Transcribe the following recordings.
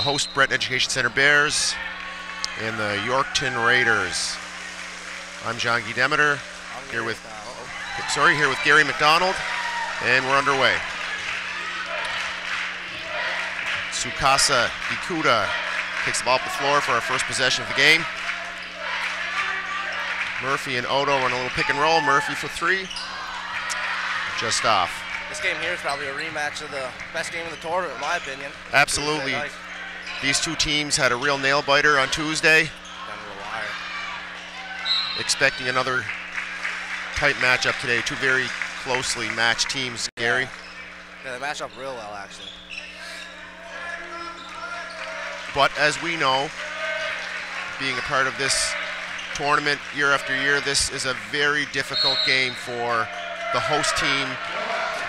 host Breton Education Centre Bears and the Yorkton Raiders. I'm John Guy Demeter, here with Gary McDonald, and we're underway. Sukasa Ikuda takes the ball up the floor for our first possession of the game. Murphy and Odo run a little pick and roll. Murphy for three, just off. This game here is probably a rematch of the best game of the tournament, in my opinion. Absolutely. These two teams had a real nail-biter on Tuesday. Down to the wire. Expecting another tight matchup today. Two very closely matched teams, Gary. Yeah, they match up real well, actually. But as we know, being a part of this tournament year after year, this is a very difficult game for the host team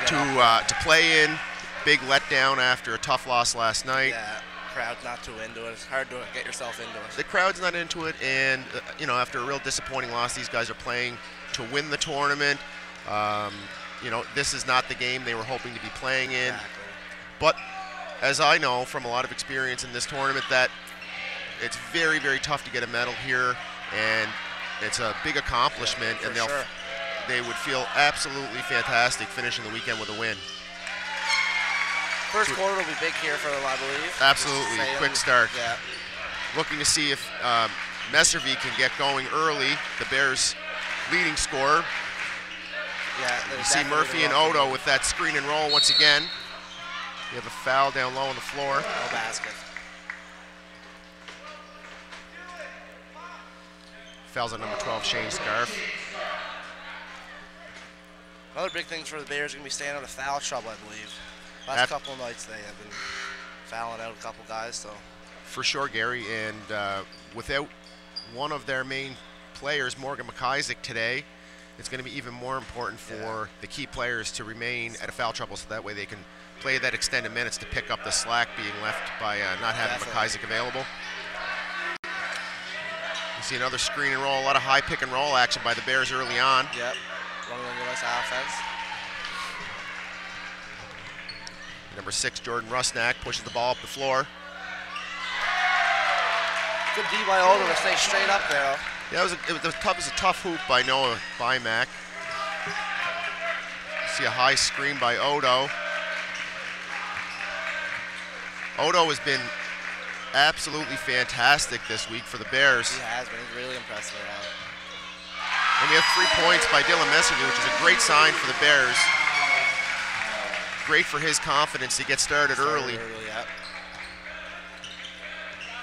to play in. Big letdown after a tough loss last night. Yeah, crowd's not too into it. It's hard to get yourself into it. The crowd's not into it, and you know, after a real disappointing loss, these guys are playing to win the tournament. You know, this is not the game they were hoping to be playing in. Exactly. But as I know from a lot of experience in this tournament, that it's very, very tough to get a medal here, and it's a big accomplishment, and they would feel absolutely fantastic finishing the weekend with a win. First quarter will be big here for them, I believe. Absolutely, quick start. Yeah. Looking to see if Messervy can get going early, the Bears' leading scorer. Yeah, you see Murphy and Odo with that screen and roll once again. You have a foul down low on the floor. No basket. Fouls on number 12, Shane Scarf. Another big thing for the Bears is going to be staying out of foul trouble, I believe. Last couple of nights they have been fouling out a couple guys. So. For sure, Gary, and without one of their main players, Morgan McIsaac, today, it's going to be even more important for the key players to remain out of foul trouble, so that way they can play that extended minutes to pick up the slack being left by not having McIsaac available. You see another screen and roll, a lot of high pick and roll action by the Bears early on. Yep, running a nice offense. Number 6, Jordan Rusnak, pushes the ball up the floor. Good D by Odo to stay straight up there. Yeah, it was a tough hoop by Noah Bymack. See a high screen by Odo. Odo has been absolutely fantastic this week for the Bears. He has been. He's really impressive. And we have 3 points by Dylan Messervy, which is a great sign for the Bears. Great for his confidence to get started early.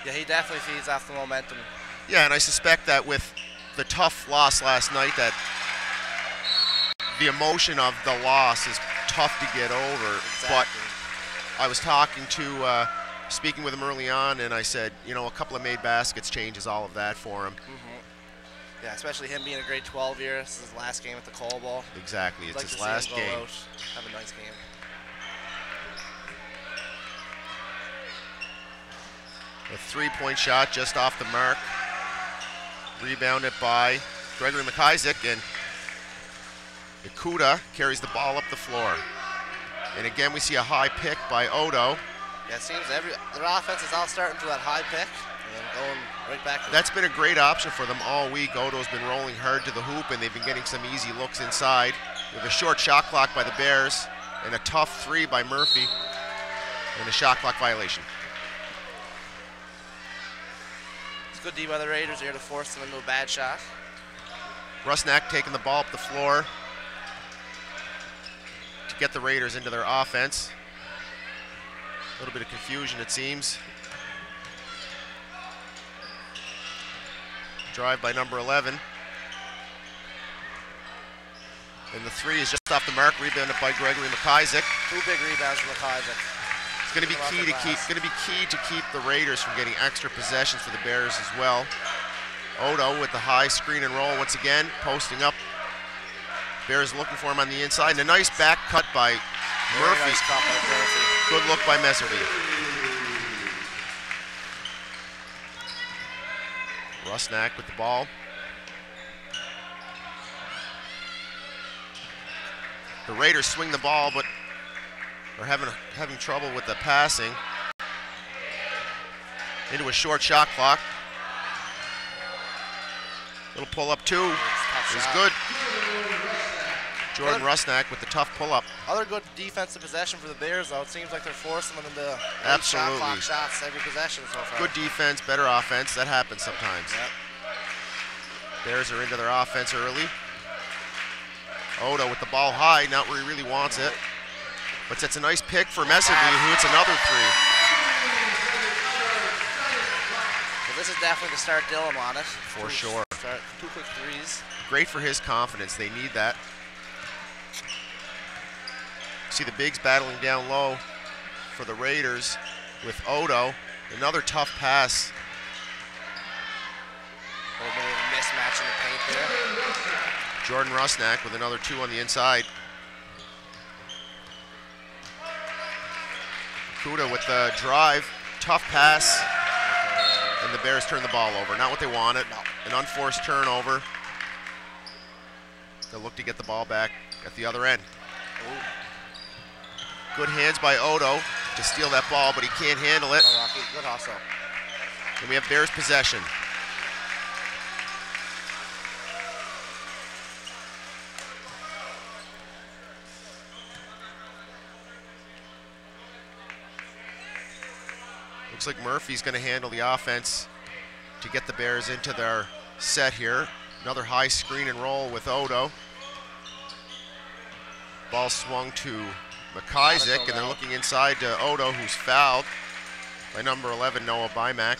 Yeah, he definitely feeds off the momentum. Yeah, and I suspect that with the tough loss last night, that the emotion of the loss is tough to get over. Exactly. But I was speaking with him early on, and I said, you know, a couple of made baskets changes all of that for him. Yeah, especially him being a grade 12 year. This is his last game at the Coal Bowl. Exactly, it's his last game. Have a nice game. A 3-point shot just off the mark. Rebounded by Gregory McIsaac, and Ikuda carries the ball up the floor. And again, we see a high pick by Odo. Yeah, it seems their offense is all starting to that high pick and then going right back. That's been a great option for them all week. Odo's been rolling hard to the hoop, and they've been getting some easy looks inside. With a short shot clock by the Bears, and a tough 3 by Murphy, and a shot clock violation. Good D by the Raiders here to force them into a bad shot. Rusnak taking the ball up the floor to get the Raiders into their offense. A little bit of confusion, it seems. Drive by number 11. And the 3 is just off the mark, rebounded by Gregory McIsaac. 2 big rebounds from McIsaac. It's going to be key to keep the Raiders from getting extra possessions for the Bears as well. Odo with the high screen and roll once again, posting up. Bears looking for him on the inside, and a nice back cut by Murphy. Nice cut by Murphy. Good look by Messervy. Rusnak with the ball. The Raiders swing the ball, but are having trouble with the passing. Into a short shot clock. Little pull-up two is good. Jordan Rusnak with the tough pull-up. Other good defensive possession for the Bears, though. It seems like they're forcing them into absolutely shot clock shots every possession so far. Good defense, better offense. That happens sometimes. Yep. Bears are into their offense early. Odo with the ball high, not where he really wants it. But it's a nice pick for Messervy, who hits another three. So this is definitely to start Dillon on it. For sure. Start 2 quick threes. Great for his confidence. They need that. See the bigs battling down low for the Raiders with Odo. Another tough pass. A little bit of a mismatch in the paint there. Jordan Rusnak with another two on the inside. Kuda with the drive. Tough pass. And the Bears turn the ball over. Not what they wanted. No. An unforced turnover. They'll look to get the ball back at the other end. Ooh. Good hands by Odo to steal that ball, but he can't handle it. Good hustle. And we have Bears possession. Looks like Murphy's going to handle the offense to get the Bears into their set here. Another high screen and roll with Odo. Ball swung to McIsaac, and they're looking inside to Odo, who's fouled by number 11, Noah Bymack.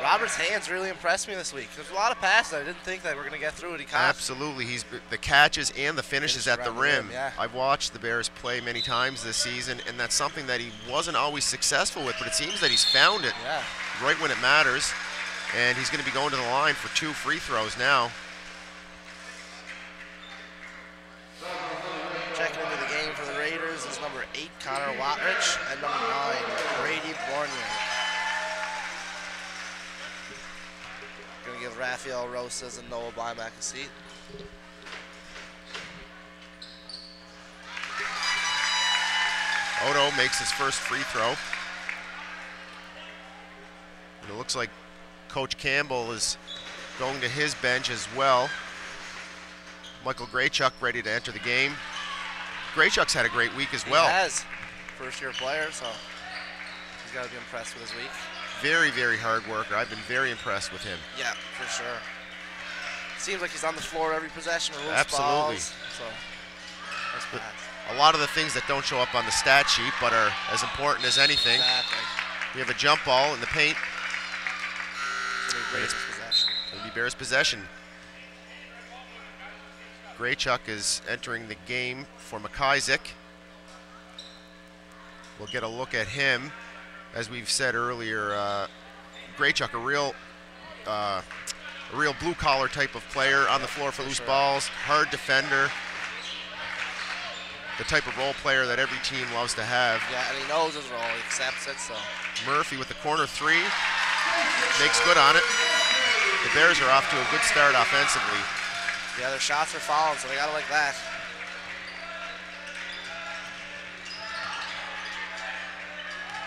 Robert's hands really impressed me this week. There's a lot of passes I didn't think that we're going to get through it. He caught. Absolutely. He's the catches and the finishes at the rim. Yeah. I've watched the Bears play many times this season, and that's something that he wasn't always successful with, but it seems that he's found it right when it matters. And he's going to be going to the line for 2 free throws now. Checking into the game for the Raiders is number 8, Connor Watrich, and number 9, Brady Bornier. Going to give Rafael Rosas and Noah Bymack a seat. Odo makes his first free throw. And it looks like Coach Campbell is going to his bench as well. Michael Graychuk ready to enter the game. Graychuk's had a great week as well. He has. First-year player, so he's got to be impressed with his week. Very, very hard worker. I've been very impressed with him. Yeah, for sure. Seems like he's on the floor every possession. Absolutely. Balls, so nice pass. A lot of the things that don't show up on the stat sheet but are as important as anything. Exactly. We have a jump ball in the paint. It's going to be Bears possession. It'll be Bears possession. Graychuk is entering the game for McIsaac. We'll get a look at him. As we've said earlier, Graychuk, a real blue-collar type of player on the floor for loose balls, hard defender, the type of role player that every team loves to have. Yeah, and he knows his role. He accepts it, so. Murphy with the corner 3, makes good on it. The Bears are off to a good start offensively. Yeah, their shots are falling, so they got to like that.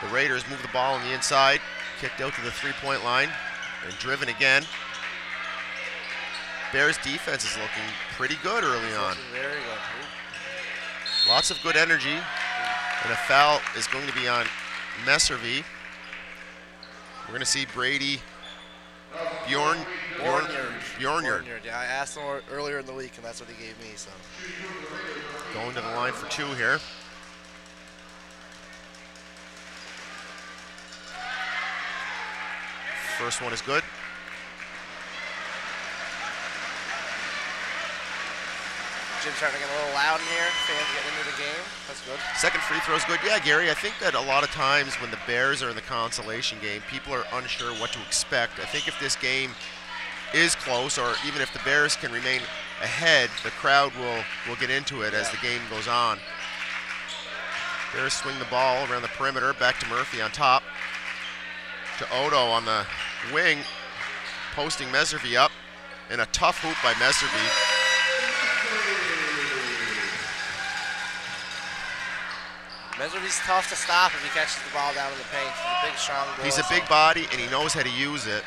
The Raiders move the ball on the inside, kicked out to the 3-point line, and driven again. Bears defense is looking pretty good early on. Very good. Lots of good energy, and a foul is going to be on Messervy. We're going to see Brady Bjornyard. Yeah, I asked him earlier in the week, and that's what he gave me. So going to the line for 2 here. First one is good. Jim's starting to get a little loud in here. Fans getting into the game. That's good. Second free throw is good. Yeah, Gary, I think that a lot of times when the Bears are in the consolation game, people are unsure what to expect. I think if this game is close, or even if the Bears can remain ahead, the crowd will get into it as the game goes on. Bears swing the ball around the perimeter, back to Murphy on top. To Odo on the wing, posting Messervy up, and a tough hoop by Messervy. Messervy's tough to stop if he catches the ball down in the paint. He's a big, strong boy. He's a big body, and he knows how to use it.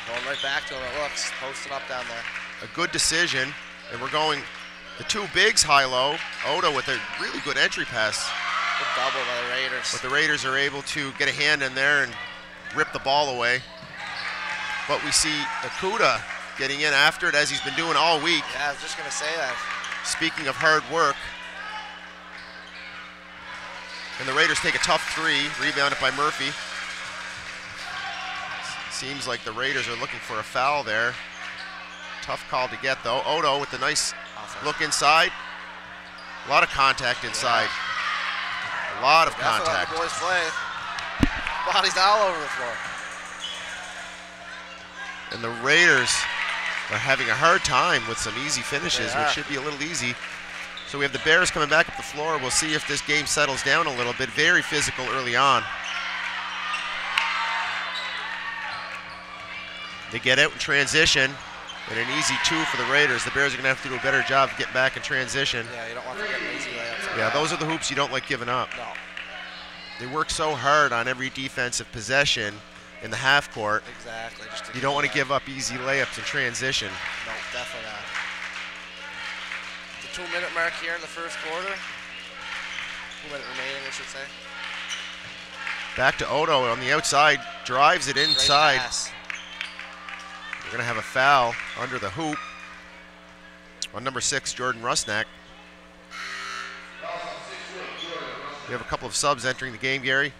Going right back to him, it looks. Posting up down there. A good decision, and we're going the two bigs high-low. Odo with a really good entry pass. Good double by the Raiders. But the Raiders are able to get a hand in there and rip the ball away. But we see Akuda getting in after it, as he's been doing all week. Yeah, I was just going to say that. Speaking of hard work. And the Raiders take a tough three, rebounded by Murphy. Seems like the Raiders are looking for a foul there. Tough call to get, though. Odo with the nice look inside. A lot of contact inside. A lot of contact. The boys play. Bodies all over the floor. And the Raiders are having a hard time with some easy finishes, which should be a little easy. So we have the Bears coming back up the floor. We'll see if this game settles down a little bit. Very physical early on. They get out in transition, and an easy two for the Raiders. The Bears are going to have to do a better job of getting back in transition. Yeah, you don't want to get easy layups. Yeah, those are the hoops you don't like giving up. No. They work so hard on every defensive possession in the half court. Exactly. You don't want to give up easy layups in transition. No, definitely not. The 2-minute mark here in the first quarter. 2-minute remaining, I should say. Back to Odo on the outside, drives it inside. We're going to have a foul under the hoop on number 6, Jordan Rusnak. We have a couple of subs entering the game, Gary.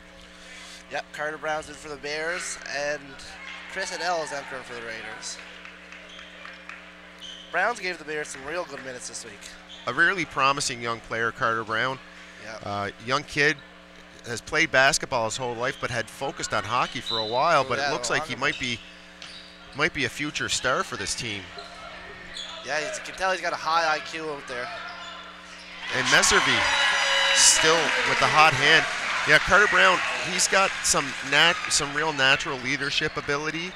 Yep, Carter Brown's in for the Bears, and Chris Adell is entering for the Raiders. Browns gave the Bears some real good minutes this week. A really promising young player, Carter Brown. Yep. Young kid, has played basketball his whole life, but had focused on hockey for a while. But it looks like he might be a future star for this team. Yeah, you can tell he's got a high IQ out there. And Messervy still with the hot hand. Yeah, Carter Brown, he's got some real natural leadership ability.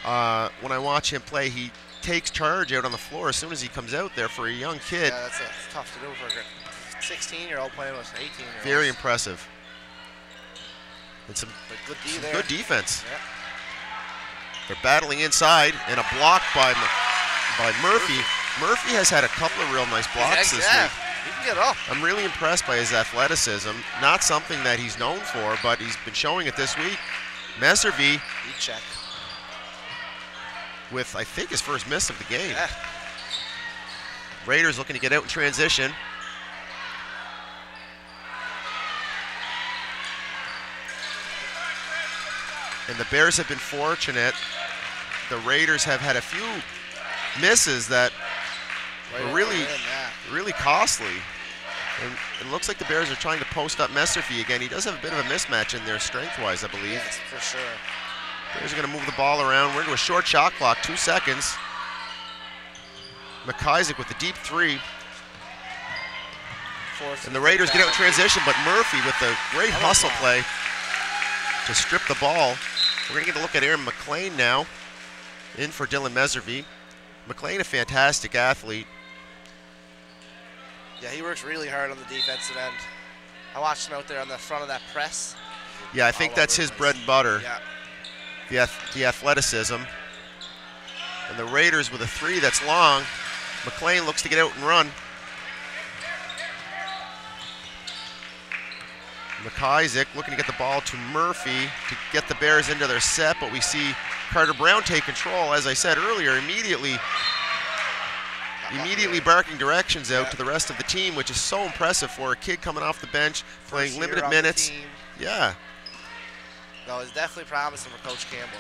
When I watch him play, he takes charge out on the floor as soon as he comes out there. For a young kid. Yeah, that's tough to do for a 16-year-old playing with 18-year-olds. Very impressive. And some good defense. Yeah. They're battling inside, and a block by Murphy. Murphy has had a couple of real nice blocks this week. He can get up. I'm really impressed by his athleticism. Not something that he's known for, but he's been showing it this week. Messervy check with, I think, his first miss of the game. Yeah. Raiders looking to get out in transition. And the Bears have been fortunate. The Raiders have had a few misses that were really costly. And it looks like the Bears are trying to post up Messervy again. He does have a bit of a mismatch in there strength-wise, I believe. Yes, for sure. Bears are going to move the ball around. We're into a short shot clock, 2 seconds. McIsaac with the deep three. And the Raiders get out in transition, but Murphy with the great hustle play to strip the ball. We're going to get a look at Aaron McLean now, in for Dylan Messervy. McLean, a fantastic athlete. Yeah, he works really hard on the defensive end. I watched him out there on the front of that press. Yeah, I think that's his bread and butter. Yeah. The athleticism. And the Raiders with a three that's long. McLean looks to get out and run. McIsaac looking to get the ball to Murphy to get the Bears into their set, but we see Carter Brown take control, as I said earlier, immediately barking directions out to the rest of the team, which is so impressive for a kid coming off the bench, playing limited minutes. Yeah. No, it's definitely promising for Coach Campbell.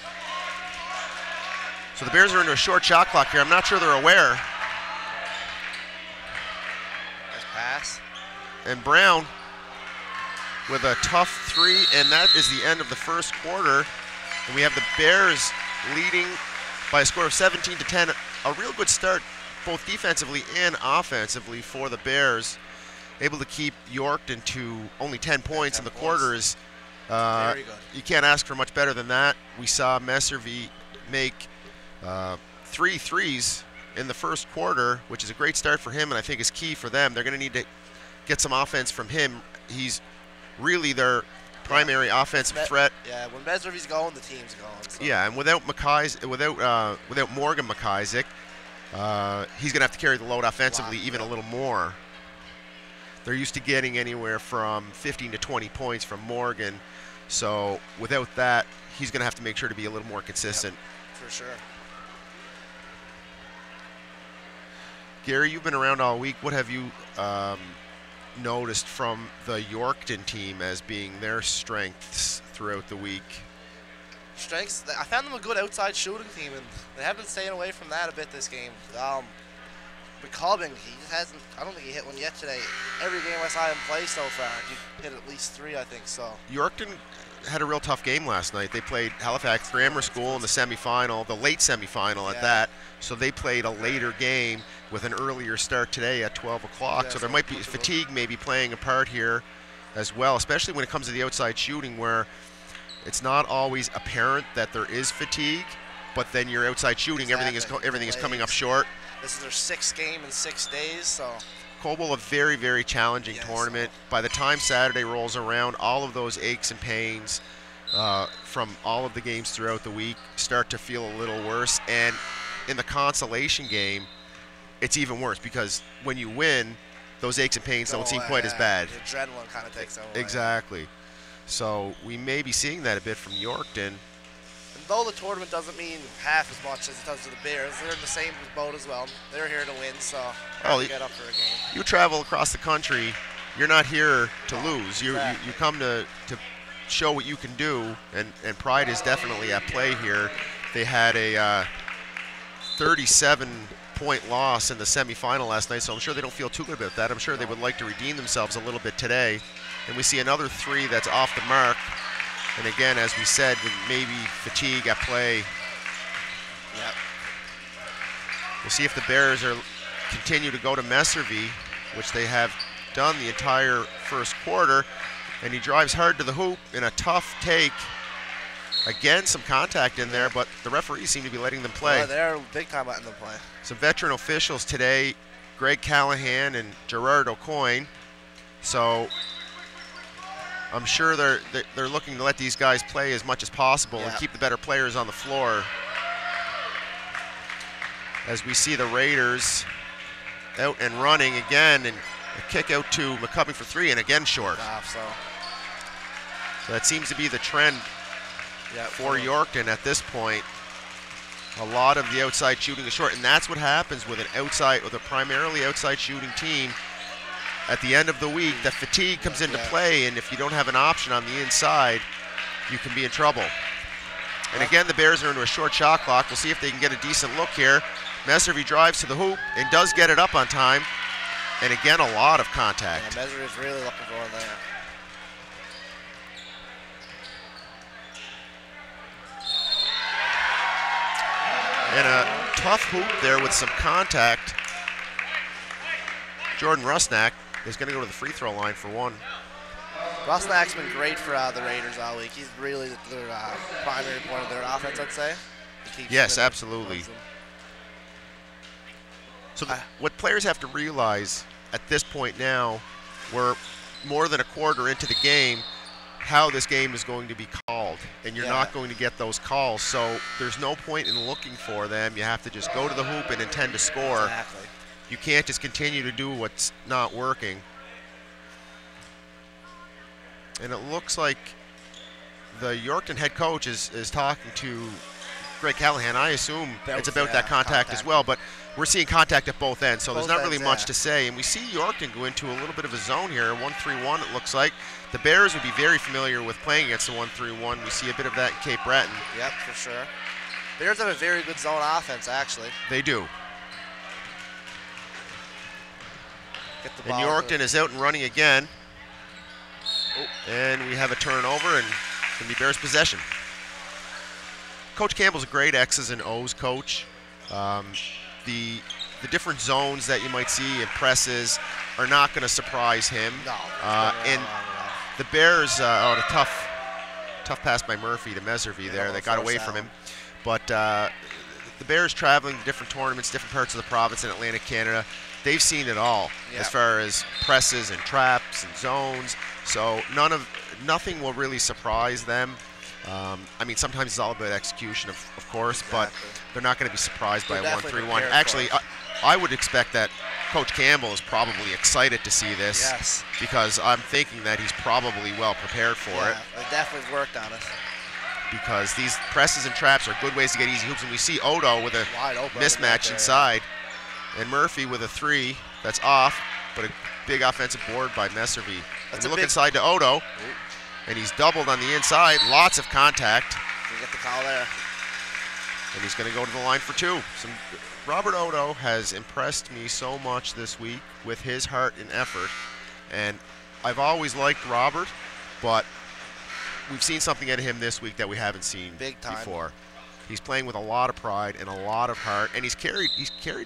So the Bears are into a short shot clock here. I'm not sure they're aware. Nice pass. And Brown with a tough three, and that is the end of the first quarter. And we have the Bears leading by a score of 17-10. A real good start, both defensively and offensively, for the Bears. Able to keep Yorkton to only 10 points in the quarters. Very good. You can't ask for much better than that. We saw Messervy make 3 threes in the first quarter, which is a great start for him, and I think is key for them. They're going to need to get some offense from him he's really their primary offensive threat. Yeah, when Mesrivy's going, the team's going. So. Yeah, and without Morgan McIsaac, he's going to have to carry the load offensively even a little more. They're used to getting anywhere from 15 to 20 points from Morgan, so without that, he's going to have to make sure to be a little more consistent. Yep, for sure. Gary, you've been around all week. What have you noticed from the Yorkton team as being their strengths throughout the week? Strengths? I found them a good outside shooting team, and they have been staying away from that a bit this game. McCubbin, he just hasn't, I don't think he hit one yet today. Every game I saw him play so far, he hit at least 3, I think so. Yorkton had a real tough game last night. They played Halifax Grammar School in the semifinal, the late semifinal at that. So they played a later game with an earlier start today at 12 o'clock. Yeah, so there might be fatigue maybe playing a part here as well, especially when it comes to the outside shooting, where it's not always apparent that there is fatigue, but then your outside shooting, everything is coming up short. This is their 6th game in 6 days, so. Coal Bowl, a very, very challenging tournament. By the time Saturday rolls around, all of those aches and pains from all of the games throughout the week start to feel a little worse. And in the consolation game, it's even worse because when you win, those aches and pains don't seem quite as bad. The adrenaline kind of takes over. Exactly. So we may be seeing that a bit from Yorkton. And though the tournament doesn't mean half as much as it does to the Bears, they're in the same boat as well. They're here to win, so get up for a game. You travel across the country, you're not here to lose. You come to show what you can do, and pride is definitely at play here. They had a 37-point loss in the semifinal last night, so I'm sure they don't feel too good about that. I'm sure they would like to redeem themselves a little bit today. And we see another 3 that's off the mark. And again, as we said, maybe fatigue at play. Yep. We'll see if the Bears continue to go to Messervy, which they have done the entire first quarter. And he drives hard to the hoop in a tough take. Again, some contact in there, but the referees seem to be letting them play. Yeah, they're big time letting them play. Some veteran officials today, Greg Callahan and Gerard O'Coin. So I'm sure they're looking to let these guys play as much as possible and keep the better players on the floor. As we see the Raiders out and running again, and a kick out to McCubbin for 3, and again short. So that seems to be the trend for Yorkton at this point. A lot of the outside shooting is short, and that's what happens with a primarily outside shooting team. At the end of the week, the fatigue comes into play, and if you don't have an option on the inside, you can be in trouble. And again, the Bears are into a short shot clock. We'll see if they can get a decent look here. Messervy drives to the hoop and does get it up on time. And again, a lot of contact. Yeah, Messervy's really looking for it there. And a tough hoop there with some contact. Jordan Rusnak is going to go to the free throw line for 1. Rusnak's been great for the Raiders all week. He's really their primary point of their offense, I'd say. Yes, absolutely. So what players have to realize at this point now, we're more than a quarter into the game, how this game is going to be called. And you're not going to get those calls. So there's no point in looking for them. You have to just go to the hoop and intend to score. Exactly. You can't just continue to do what's not working. And it looks like the Yorkton head coach is talking to Greg Callahan. I assume it's about that contact as well, but we're seeing contact at both ends, so there's not really much to say. And we see Yorkton go into a little bit of a zone here, 1-3-1 it looks like. The Bears would be very familiar with playing against the 1-3-1. We see a bit of that in Cape Breton. Yep, for sure. Bears have a very good zone offense, actually. They do. And Yorkton is out and running again. And we have a turnover, and it's going to be Bears possession. Coach Campbell's a great X's and O's coach. The different zones that you might see in presses are not going to surprise him. No. And the Bears, a tough pass by Murphy to Messervy there. They got away from him. But the Bears traveling to different tournaments, different parts of the province in Atlantic Canada, they've seen it all as far as presses and traps and zones. So nothing will really surprise them. I mean, sometimes it's all about execution, of course, but they're not going to be surprised by a 1-3-1. Actually, I would expect that Coach Campbell is probably excited to see this because I'm thinking that he's probably well prepared for it. They definitely worked on it. Because these presses and traps are good ways to get easy hoops. And we see Odo with a mismatch inside, and Murphy with a 3 that's off, but a big offensive board by Messervy. And we look inside to Odo, and he's doubled on the inside. Lots of contact. You get the call there. And he's going to go to the line for 2. Robert Odo has impressed me so much this week with his heart and effort. And I've always liked Robert, but we've seen something in him this week that we haven't seen before. He's playing with a lot of pride and a lot of heart, and he's carried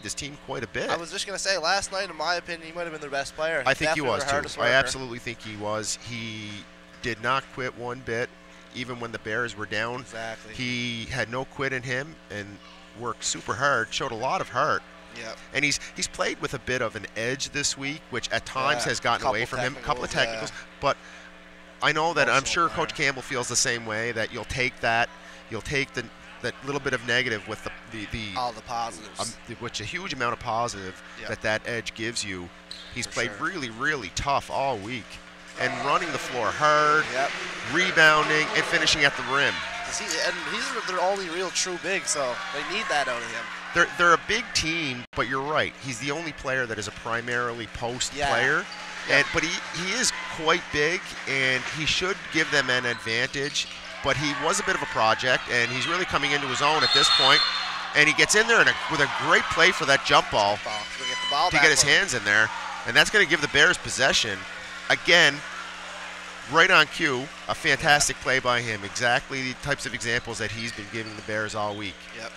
this team quite a bit. I was just going to say, last night, in my opinion, he might have been their best player. I think he was, too. I absolutely think he was. He did not quit one bit, even when the Bears were down. Exactly. He had no quit in him and worked super hard, showed a lot of heart. Yep. And he's played with a bit of an edge this week, which at times has gotten away from him. A couple of technicals, but I know that I'm sure Coach Campbell feels the same way, that you'll take that little bit of negative with all the positives, which a huge amount of positive that edge gives you. He's played really, really tough all week and running the floor hard, rebounding, and finishing at the rim. He's their only real true big, so they need that out of him. They're a big team, but you're right. He's the only player that is a primarily post player. But he is quite big, and he should give them an advantage. But he was a bit of a project, and he's really coming into his own at this point. And he gets in there with a great play for that jump ball to get his hands in there. And that's going to give the Bears possession. Again, right on cue, a fantastic play by him. Exactly the types of examples that he's been giving the Bears all week. Yep.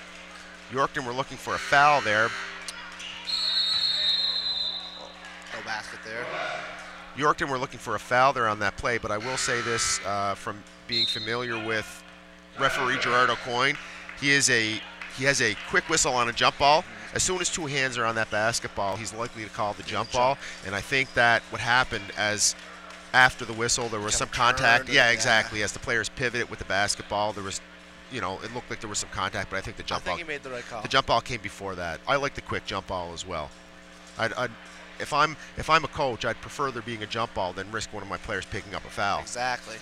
Yorkton were looking for a foul there. No basket there. Yorkton were looking for a foul there on that play, but I will say this from being familiar with referee Gerard O'Coin, he has a quick whistle on a jump ball. As soon as 2 hands are on that basketball, he's likely to call the jump ball. And I think that what happened after the whistle, there was some contact. Yeah, exactly. As the players pivoted with the basketball, there was, it looked like there was some contact, but I think the jump ball. I think he made the right call. The jump ball came before that. I like the quick jump ball as well. If I'm a coach, I'd prefer there being a jump ball than risk one of my players picking up a foul. Exactly.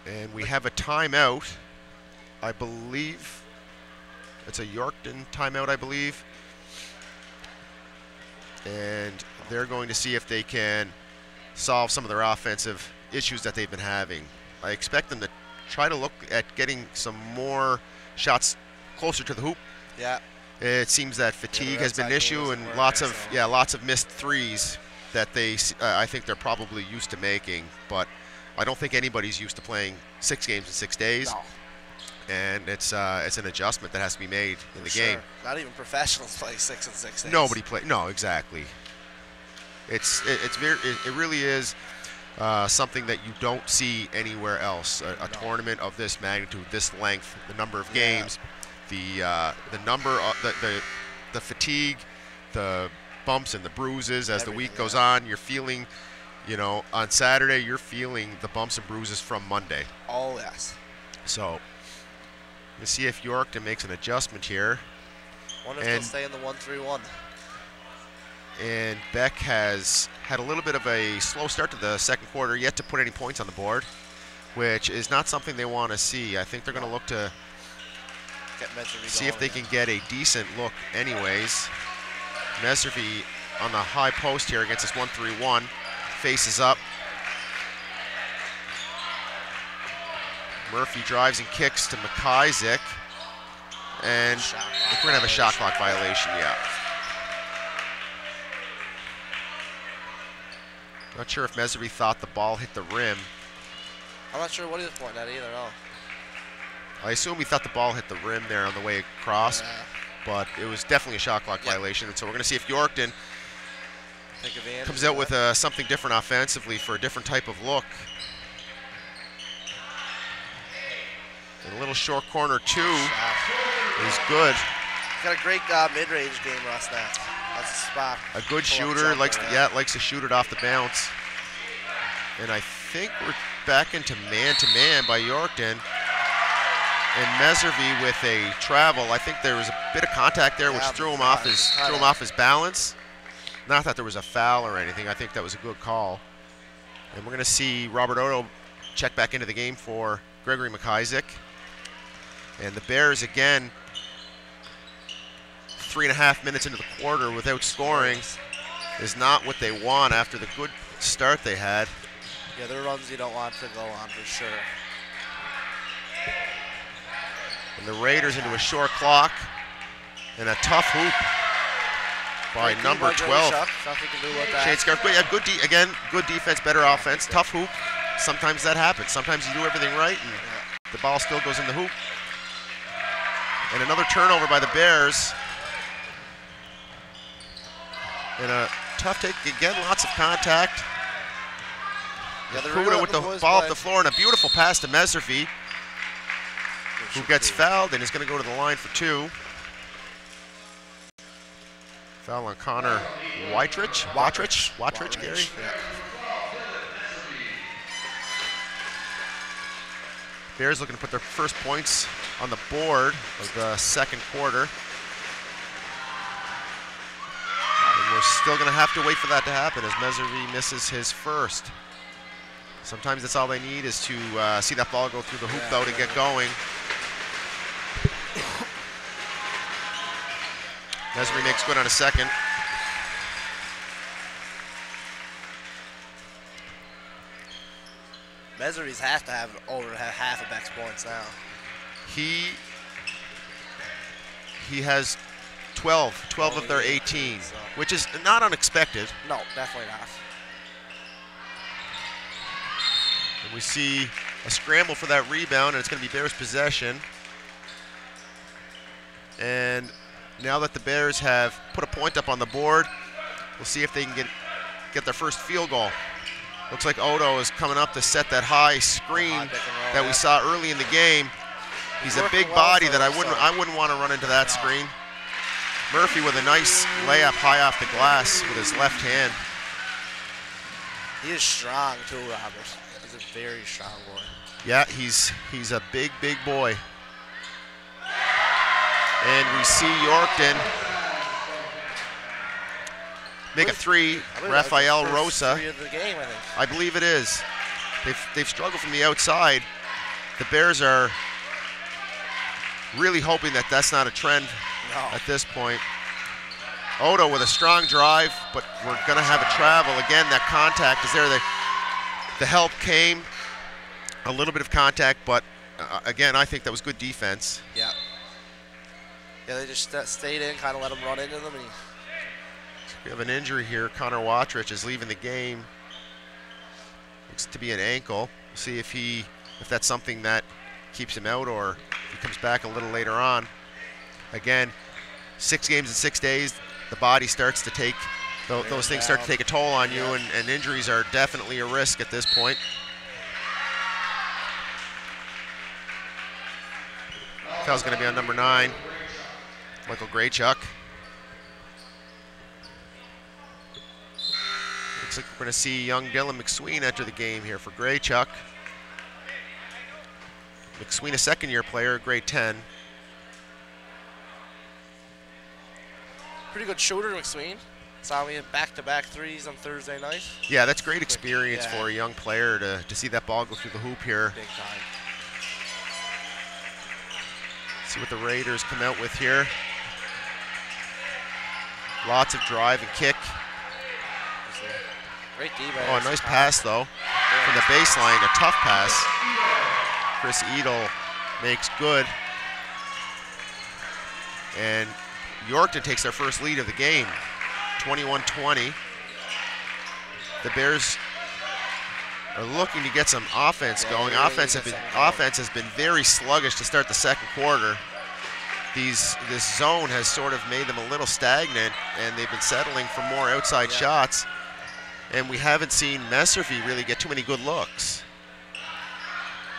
And we have a timeout. I believe it's a Yorkton timeout, I believe. And they're going to see if they can solve some of their offensive issues that they've been having. I expect them to try to look at getting some more shots closer to the hoop. Yeah. It seems that fatigue has been an issue, and lots of missed threes that I think they're probably used to making. But I don't think anybody's used to playing 6 games in 6 days. No. And it's an adjustment that has to be made in the game. Not even professionals play 6 in 6 days. Nobody play. No, exactly. It really is something that you don't see anywhere else. A tournament of this magnitude, this length, the number of games, the number of the fatigue, the bumps and the bruises as the week goes on. You're feeling, on Saturday you're feeling the bumps and bruises from Monday. Oh yes. So let's see if Yorkton makes an adjustment here. Wonder if they'll stay in the 1-3-1. And Beck has had a little bit of a slow start to the second quarter, yet to put any points on the board, which is not something they want to see. I think they're going to look to see if they can get a decent look anyways. Messervy on the high post here against this 1-3-1. Faces up. Murphy drives and kicks to McIsaac. And we're going to have a shot clock violation, Not sure if Messervy thought the ball hit the rim. I'm not sure what he was pointing at either, no. I assume he thought the ball hit the rim there on the way across, but it was definitely a shot clock violation. And so we're going to see if Yorkton comes out with something different offensively for a different type of look. And a little short corner 2 is good. got a great mid-range game, Russ. That's the spot. A good shooter, likes to shoot it off the bounce. And I think we're back into man-to-man by Yorkton. And Meservy with a travel. I think there was a bit of contact there, which threw him off his balance. Not that there was a foul or anything. I think that was a good call. And we're going to see Robert Odo check back into the game for Gregory McIsaac. And the Bears again, 3.5 minutes into the quarter without scoring, is not what they want after the good start they had. Yeah, they're runs you don't want to go on for sure. And the Raiders into a short clock and a tough hoop by number 12. Nothing to do with that. Shane Scarf, yeah, good defense, better offense, tough hoop. Sometimes that happens. Sometimes you do everything right and the ball still goes in the hoop. And another turnover by the Bears. And a tough take, again, lots of contact. Kuda with the ball off the floor and a beautiful pass to Meservy, who gets fouled and is going to go to the line for 2. Foul on Connor Watrich, Gary. Yeah. Bears looking to put their first points on the board of the second quarter. And we're still going to have to wait for that to happen as Meservy misses his first. Sometimes that's all they need is to see that ball go through the hoop, though, to get going. Meservy makes good on a second. Meservy's has to have over half of Beck's points now. He has 12 of their 18, so, which is not unexpected. No, definitely not. And we see a scramble for that rebound, and it's going to be Bears possession. And now that the Bears have put a point up on the board, we'll see if they can get their first field goal. Looks like Odo is coming up to set that high screen that we saw early in the game. He's a big body that I wouldn't want to run into that screen. Murphy with a nice layup high off the glass with his left hand. He is strong too, Robert. He's a very strong boy. Yeah, he's a big boy. And we see Yorkton make a 3. Rafael Rosa. 3 of the game, I think. I believe it is. They've struggled from the outside. The Bears are really hoping that that's not a trend at this point. Odo with a strong drive, but we're going to have a travel. Again, that contact is there. The help came. A little bit of contact, but again, I think that was good defense. Yeah. Yeah, they just stayed in, kind of let him run into them. And we have an injury here. Connor Watrich is leaving the game. Looks to be an ankle. We'll see if that's something that keeps him out or if he comes back a little later on. Again, 6 games in 6 days, the body starts to take, those things start to take a toll on you, and injuries are definitely a risk at this point. Foul's going to be on number 9, Michael Graychuk. Looks like we're going to see young Dylan McSween enter the game here for Graychuk. McSween, a second-year player, grade 10. Pretty good shooter, McSween. Saw me in back-to-back 3s on Thursday night. Yeah, that's great experience for a young player to see that ball go through the hoop here. Big time. See what the Raiders come out with here. Lots of drive and kick. Great D. Oh, a nice pass, though, from the baseline. A tough pass. Chris Edel makes good. And Yorkton takes their first lead of the game, 21-20. The Bears are looking to get some offense going. Offense has been very sluggish to start the second quarter. This zone has sort of made them a little stagnant, and they've been settling for more outside shots. And we haven't seen Meservy really get too many good looks.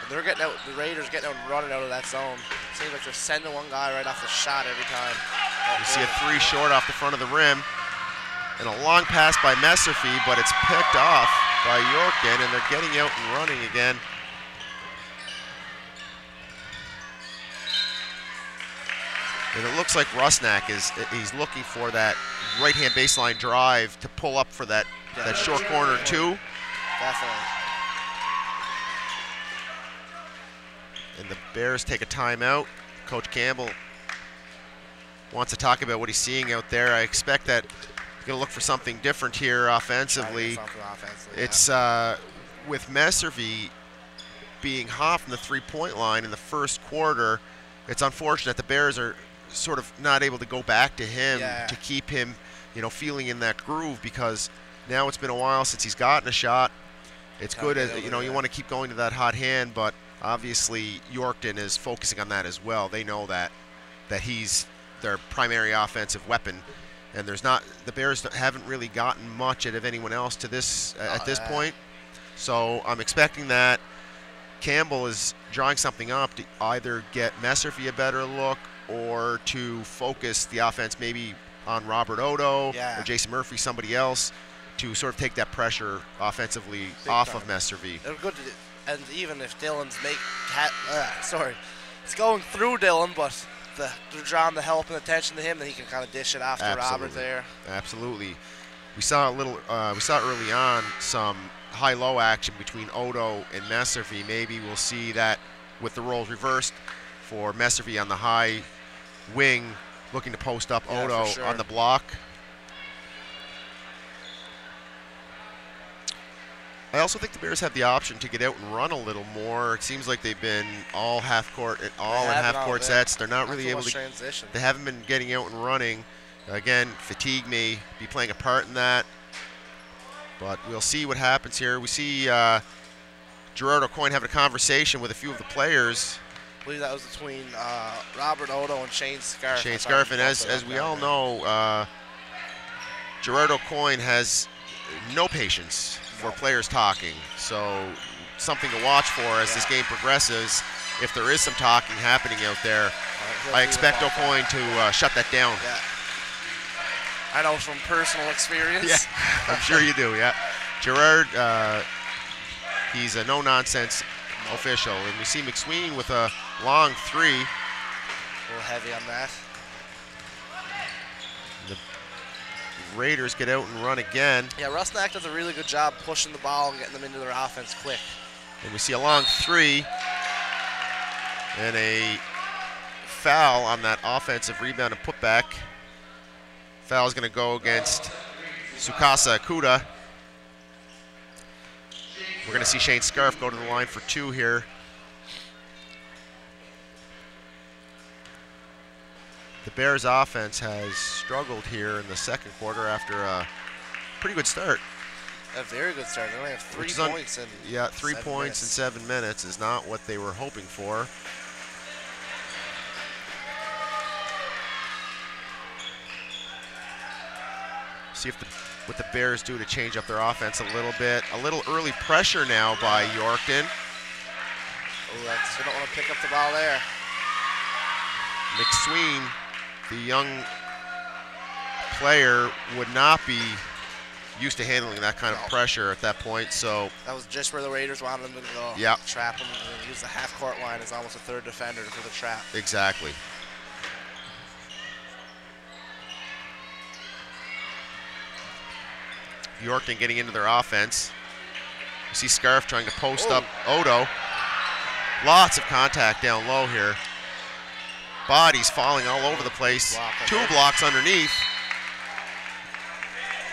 They're getting out. The Raiders getting out and running out of that zone. Seems like they're sending one guy right off the shot every time. You see a 3 short off the front of the rim. And a long pass by Messerfy, but it's picked off by Yorkton, and they're getting out and running again. And it looks like Rusnak he's looking for that right-hand baseline drive to pull up for that short corner too. Definitely. And the Bears take a timeout. Coach Campbell wants to talk about what he's seeing out there. I expect that he's going to look for something different here offensively. It's with Messervy being hot from the three-point line in the first quarter, it's unfortunate the Bears are sort of not able to go back to him to keep him, feeling in that groove, because now it's been a while since he's gotten a shot. It's good, you want to keep going to that hot hand, but obviously Yorkton is focusing on that as well. They know that he's their primary offensive weapon, and the Bears haven't really gotten much out of anyone else to this at this point. So I'm expecting that Campbell is drawing something up to either get Messerfy a better look or to focus the offense maybe on Robert Odo or Jason Murphy, somebody else, to sort of take that pressure offensively off of Messervy. They're good, and even if Dylan's it's going through Dylan, but they're drawing the help and attention to him, then he can kind of dish it off to Robert there. Absolutely. We saw early on some high-low action between Odo and Messervy. Maybe we'll see that with the roles reversed for Messervy on the high wing, looking to post up Odo on the block. I also think the Bears have the option to get out and run a little more. It seems like they've been all half-court sets. They're not really able to transition. They haven't been getting out and running. Again, fatigue may be playing a part in that, but we'll see what happens here. We see Gerard O'Coin having a conversation with a few of the players. I believe that was between Robert Odo and Shane Scarf. And as we all know, Gerard O'Coin has no patience for players talking. So something to watch for as this game progresses. If there is some talking happening out there, I expect O'Coin to shut that down. Yeah. I know from personal experience. Yeah, I'm sure you do, Gerard, he's a no-nonsense official. And we see McSween with a long 3. A little heavy on that. The Raiders get out and run again. Yeah, Rusnak does a really good job pushing the ball and getting them into their offense quick. And we see a long 3 and a foul on that offensive rebound and putback. Foul is going to go against Sukasa Akuda. We're going to see Shane Scarf go to the line for 2 here. The Bears offense has struggled here in the second quarter after a pretty good start. A very good start. They only have 3 points in 3 points in 7 minutes is not what they were hoping for. See what the Bears do to change up their offense a little bit. A little early pressure now by Yorkton. Oh, they don't want to pick up the ball there. McSween, the young player, would not be used to handling that kind of pressure at that point. So that was just where the Raiders wanted them to go. Yep. Trap him and use the half-court line as almost a third defender for the trap. Exactly. Yorkton getting into their offense. You see Scarf trying to post up Odo. Lots of contact down low here. Bodies falling all over the place. 2 blocks underneath.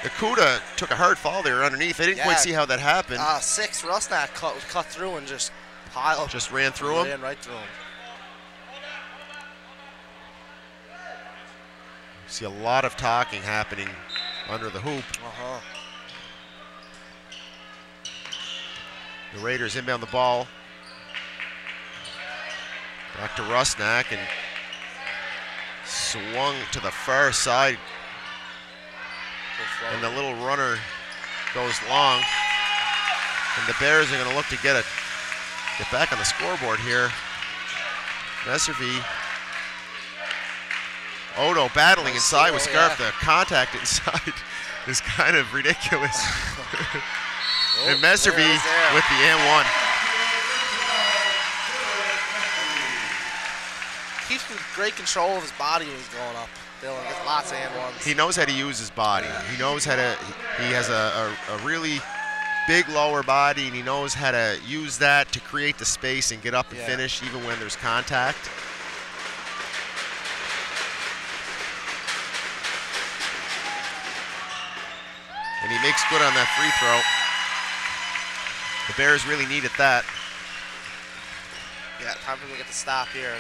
Akuda took a hard fall there underneath. I didn't quite see how that happened. 6, Rusnak cut through and just piled. Just ran through him? Ran right through him. See a lot of talking happening under the hoop. The Raiders inbound the ball. Back to Rusnak and swung to the far side. And the little runner goes long. And the Bears are going to look to get back on the scoreboard here. Messervy Odo battling inside with Scarf. Yeah. The contact inside is kind of ridiculous. And Meservy with the and one. Keeps great control of his body when he's going up. Dylan gets lots of and ones. He knows how to use his body. He knows how to, he has a really big lower body, and he knows how to use that to create the space and get up and finish even when there's contact. And he makes good on that free throw. The Bears really needed that. Yeah, time for them to get the stop here.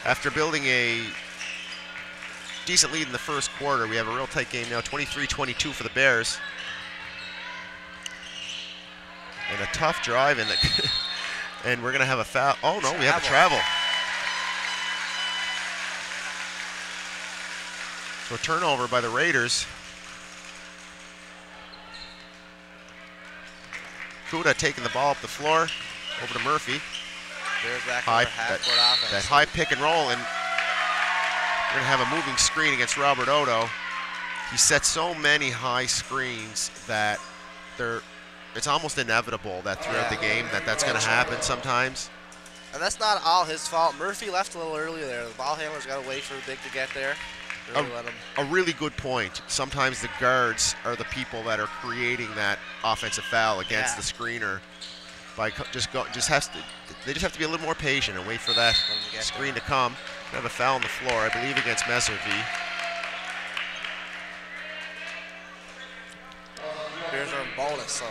After building a decent lead in the first quarter, we have a real tight game now, 23-22 for the Bears. And a tough drive, and we're going to have a foul. Oh, no, we have a travel. So a turnover by the Raiders. Kuda taking the ball up the floor, over to Murphy. There's that high pick and roll, and we're going to have a moving screen against Robert Odo. He sets so many high screens that it's almost inevitable that throughout the game that's going to happen sometimes. And that's not all his fault. Murphy left a little earlier there. The ball handler's got to wait for the big to get there. Really a really good point. Sometimes the guards are the people that are creating that offensive foul against the screener. They just have to be a little more patient and wait for that screen to come. We have a foul on the floor, I believe, against Meservy. Bears are in bonus, so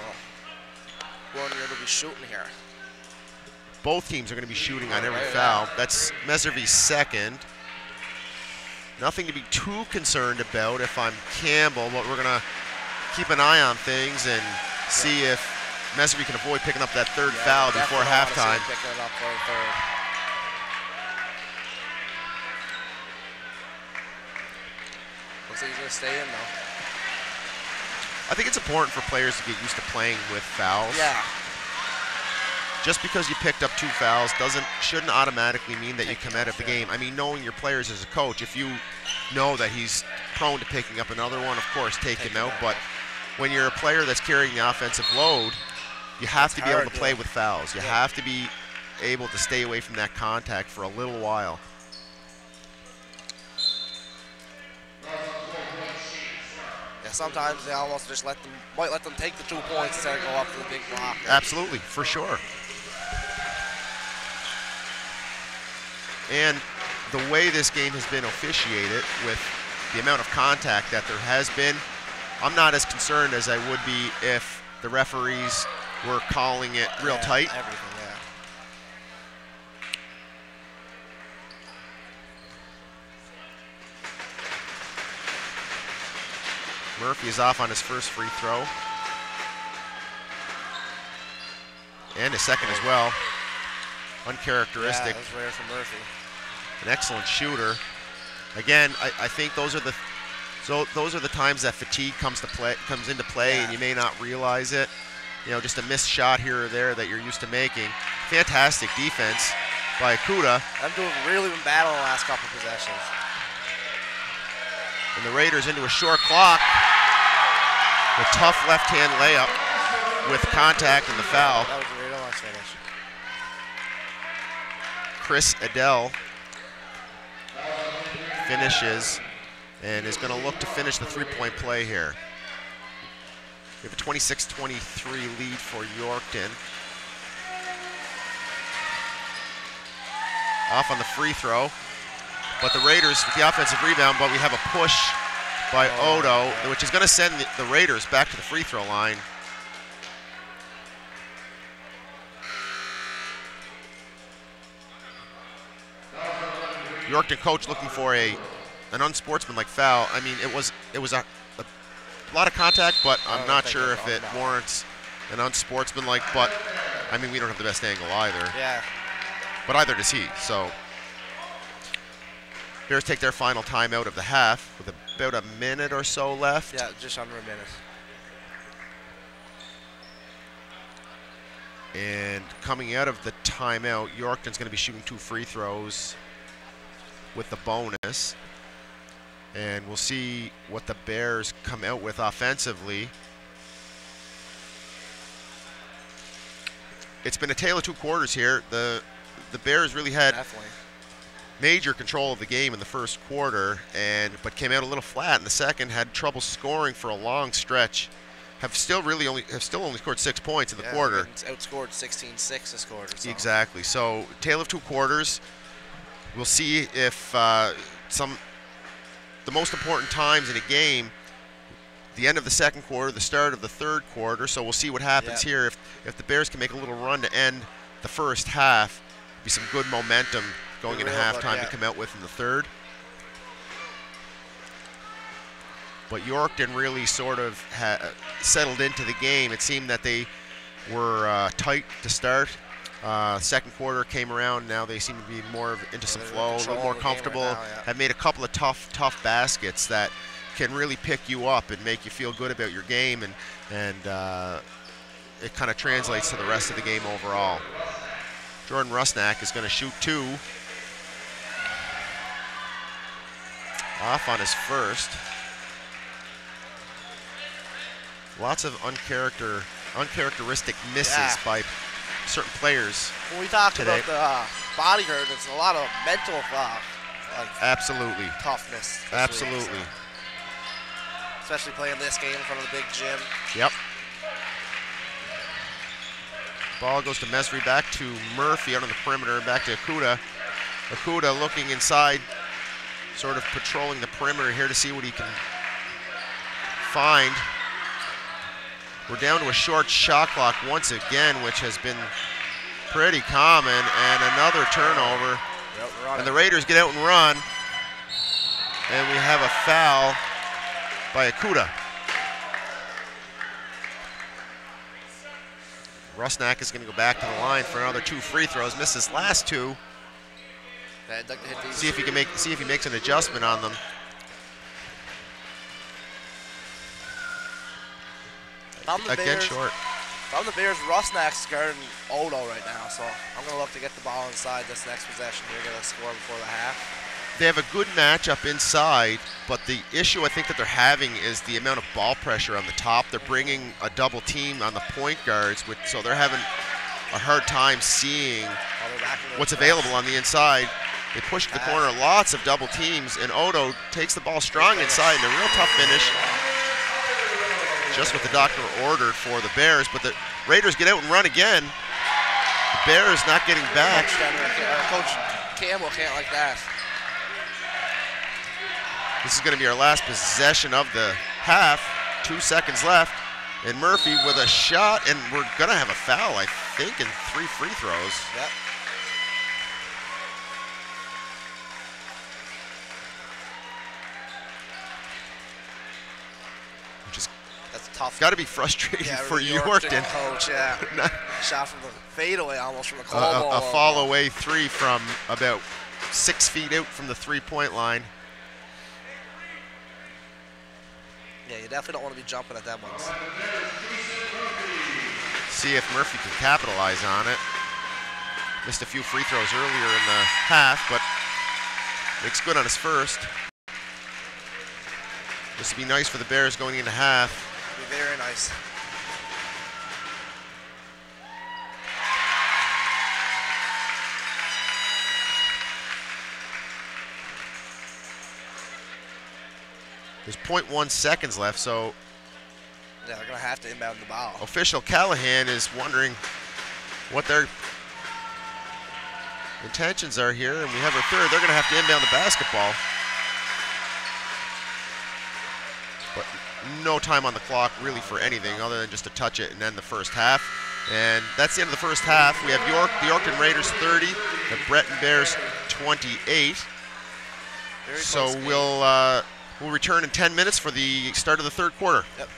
one year to be shooting here. Both teams are going to be shooting on every foul. That's Meservy's second. Nothing to be too concerned about if I'm Campbell, but we're going to keep an eye on things and see if Meservy can avoid picking up that third foul before halftime. Picking it up for a third. Looks like he's going to stay in, though. I think it's important for players to get used to playing with fouls. Yeah. Just because you picked up 2 fouls shouldn't automatically mean that you come out of the game. I mean, knowing your players as a coach, if you know that he's prone to picking up another one, of course, take him out. But when you're a player that's carrying the offensive load, you have to be able to play with fouls. You have to be able to stay away from that contact for a little while. Yeah, sometimes they almost just might let them take the 2 points instead of go up to the big block. Absolutely, for sure. And the way this game has been officiated, with the amount of contact that there has been, I'm not as concerned as I would be if the referees were calling it real tight. Everything, yeah. Murphy is off on his first free throw. And his second as well. Uncharacteristic. Yeah, that's rare for Murphy. An excellent shooter. Again, I think those are the times that fatigue comes into play, and you may not realize it. You know, just a missed shot here or there that you're used to making. Fantastic defense by Kuda. Them really been battling the last couple possessions. And the Raiders into a short clock. The tough left-hand layup with contact and the foul. That was a really nice finish. Chris Adele finishes and is going to look to finish the three-point play here. We have a 26-23 lead for Yorkton. Off on the free throw, but the Raiders with the offensive rebound, but we have a push by Odo, which is going to send the Raiders back to the free throw line. Yorkton coach looking for an unsportsmanlike foul. I mean, it was a lot of contact, but I'm not sure if it warrants an unsportsmanlike. But I mean, we don't have the best angle either. Yeah. But either does he. So Bears take their final timeout of the half with about a minute or so left. Yeah, just under a minute. And coming out of the timeout, Yorkton's going to be shooting 2 free throws with the bonus. And we'll see what the Bears come out with offensively. It's been a tale of two quarters here. The Bears really had major control of the game in the first quarter, but came out a little flat in the second. Had trouble scoring for a long stretch. Have still only scored 6 points in the quarter. Outscored 16-6 this quarter. So. Exactly. So tale of two quarters. We'll see if the most important times in a game, the end of the second quarter, the start of the third quarter. So we'll see what happens here. If the Bears can make a little run to end the first half, be some good momentum going into halftime to come out with in the third. But Yorkton really sort of settled into the game. It seemed that they were tight to start. Second quarter came around. Now they seem to be more into some flow, a little more comfortable. Right now, have made a couple of tough baskets that can really pick you up and make you feel good about your game, and it kind of translates to the rest of the game overall. Jordan Rusnak is going to shoot 2. Off on his first. Lots of uncharacteristic misses by certain players. When we talk about the body hurt, it's a lot of mental absolutely toughness. Absolutely. Especially playing this game in front of the big gym. Yep. Ball goes to Mesri, back to Murphy out on the perimeter, and back to Akuda. Akuda looking inside, sort of patrolling the perimeter here to see what he can find. We're down to a short shot clock once again, which has been pretty common, and another turnover. Yep, and the Raiders get out and run, and we have a foul by Akuda. Rusnak is going to go back to the line for another 2 free throws. Misses last 2. See if he makes an adjustment on them. Again, short. If I'm the Bears, Rusnak's guarding Odo right now, so I'm going to look to get the ball inside this next possession. We're going to score before the half. They have a good matchup inside, but the issue I think that they're having is the amount of ball pressure on the top. They're bringing a double team on the point guards, so they're having a hard time seeing what's available on the inside. They push to the corner, lots of double teams, and Odo takes the ball strong inside and a real tough finish. Just what the doctor ordered for the Bears, but the Raiders get out and run again. The Bears not getting back. Coach Campbell can't like that. This is going to be our last possession of the half. 2 seconds left. And Murphy with a shot, and we're going to have a foul, I think, in 3 free throws. Yep. Which is tough. Got to be frustrating for Yorkton. Coach, shot from the fadeaway almost from the Coal Bowl. A fall away 3 from about 6 feet out from the 3-point line. Yeah, you definitely don't want to be jumping at that one. See if Murphy can capitalize on it. Missed a few free throws earlier in the half, but makes good on his first. This would be nice for the Bears going into half. It'd be very nice. There's 0.1 seconds left, so yeah, they're going to have to inbound the ball. Official Callahan is wondering what their intentions are here, and we have a third. They're going to have to inbound the basketball. But no time on the clock really for anything other than just to touch it and end the first half. And that's the end of the first half. We have the Yorkton Raiders 30, the Breton Bears 28. So we'll return in 10 minutes for the start of the third quarter. Yep.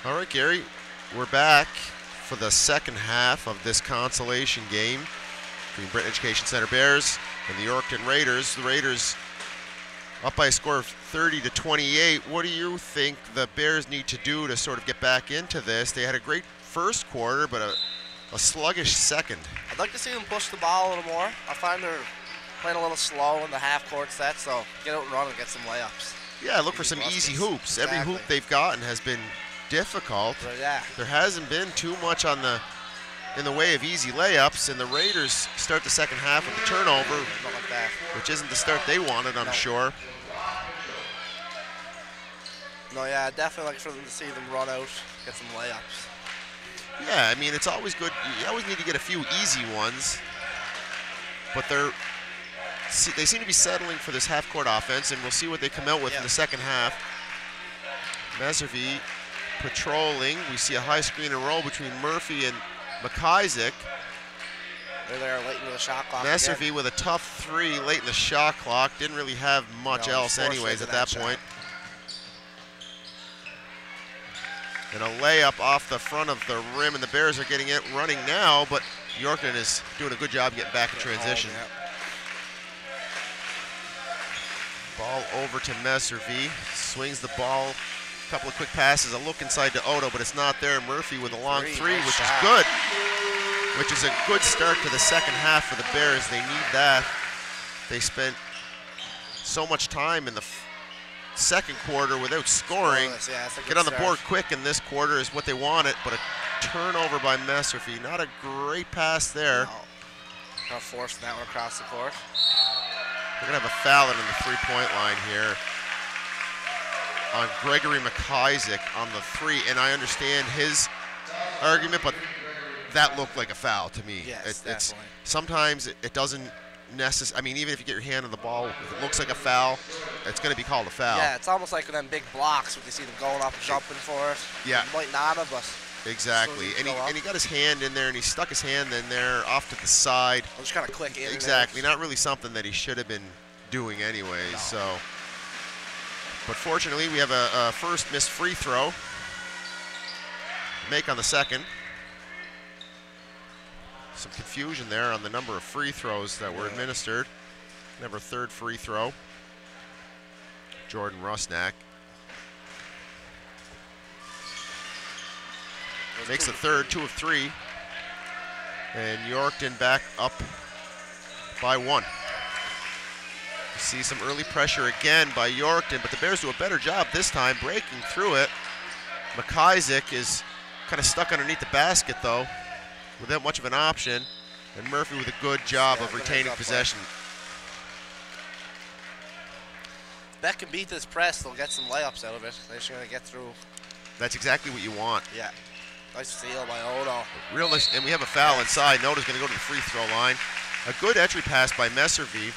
All right, Gary, we're back for the second half of this consolation game between Breton Education Centre Bears and the Yorkton Raiders. The Raiders up by a score of 30-28. What do you think the Bears need to do to sort of get back into this? They had a great first quarter, but a sluggish second. I'd like to see them push the ball a little more. I find they're playing a little slow in the half-court set, so get out and run and get some layups. Yeah, look for some easy hoops. Exactly. Every hoop they've gotten has been difficult. But yeah. There hasn't been too much in the way of easy layups, and the Raiders start the second half with a turnover, Not like that. which isn't the start they wanted, I'm sure. No, yeah, I'd definitely like for them to see them run out, get some layups. Yeah, I mean, it's always good. You always need to get a few easy ones, but they seem to be settling for this half-court offense, and we'll see what they come out with in the second half. Meservy patrolling. We see a high screen and roll between Murphy and McIsaac. They're there late in the shot clock. Meservy with a tough three late in the shot clock. Didn't really have much else anyways at that point. And a layup off the front of the rim, and the Bears are getting it running now, but Yorkton is doing a good job getting back in transition. Ball over to Meservy. Swings the ball. A couple of quick passes. A look inside to Odo, but it's not there. Murphy with a long three, which is good. Which is a good start to the second half for the Bears. They need that. They spent so much time in the second quarter without scoring. Get on the board quick in this quarter is what they wanted, but a turnover by Meservy. Not a great pass there. No. Kind of forcing that one across the court. We're going to have a foul in the three-point line here on Gregory McIsaac on the three, and I understand his argument, but that looked like a foul to me. Yes, definitely. Sometimes it doesn't necessarily. I mean, even if you get your hand on the ball, if it looks like a foul, it's going to be called a foul. Yeah, it's almost like them big blocks when you see them going up and jumping for it. Yeah. You might not have, but exactly. And he got his hand in there, and he stuck his hand in there off to the side. It was just kind of quick in. Exactly. Not really something that he should have been doing anyways. No. So, but fortunately, we have a first missed free throw. Make on the second. Some confusion there on the number of free throws that were administered. Never third free throw. Jordan Rusnak makes the third, 2 of 3. And Yorkton back up by 1. We see some early pressure again by Yorkton, but the Bears do a better job this time breaking through it. McIsaac is kind of stuck underneath the basket though, without much of an option, and Murphy with a good job of retaining possession. Beck can beat this press, they'll get some layups out of it. They're just going to get through. That's exactly what you want. Yeah. Nice steal by Odo. Real nice, and we have a foul inside. Noda's going to go to the free throw line. A good entry pass by Meservy.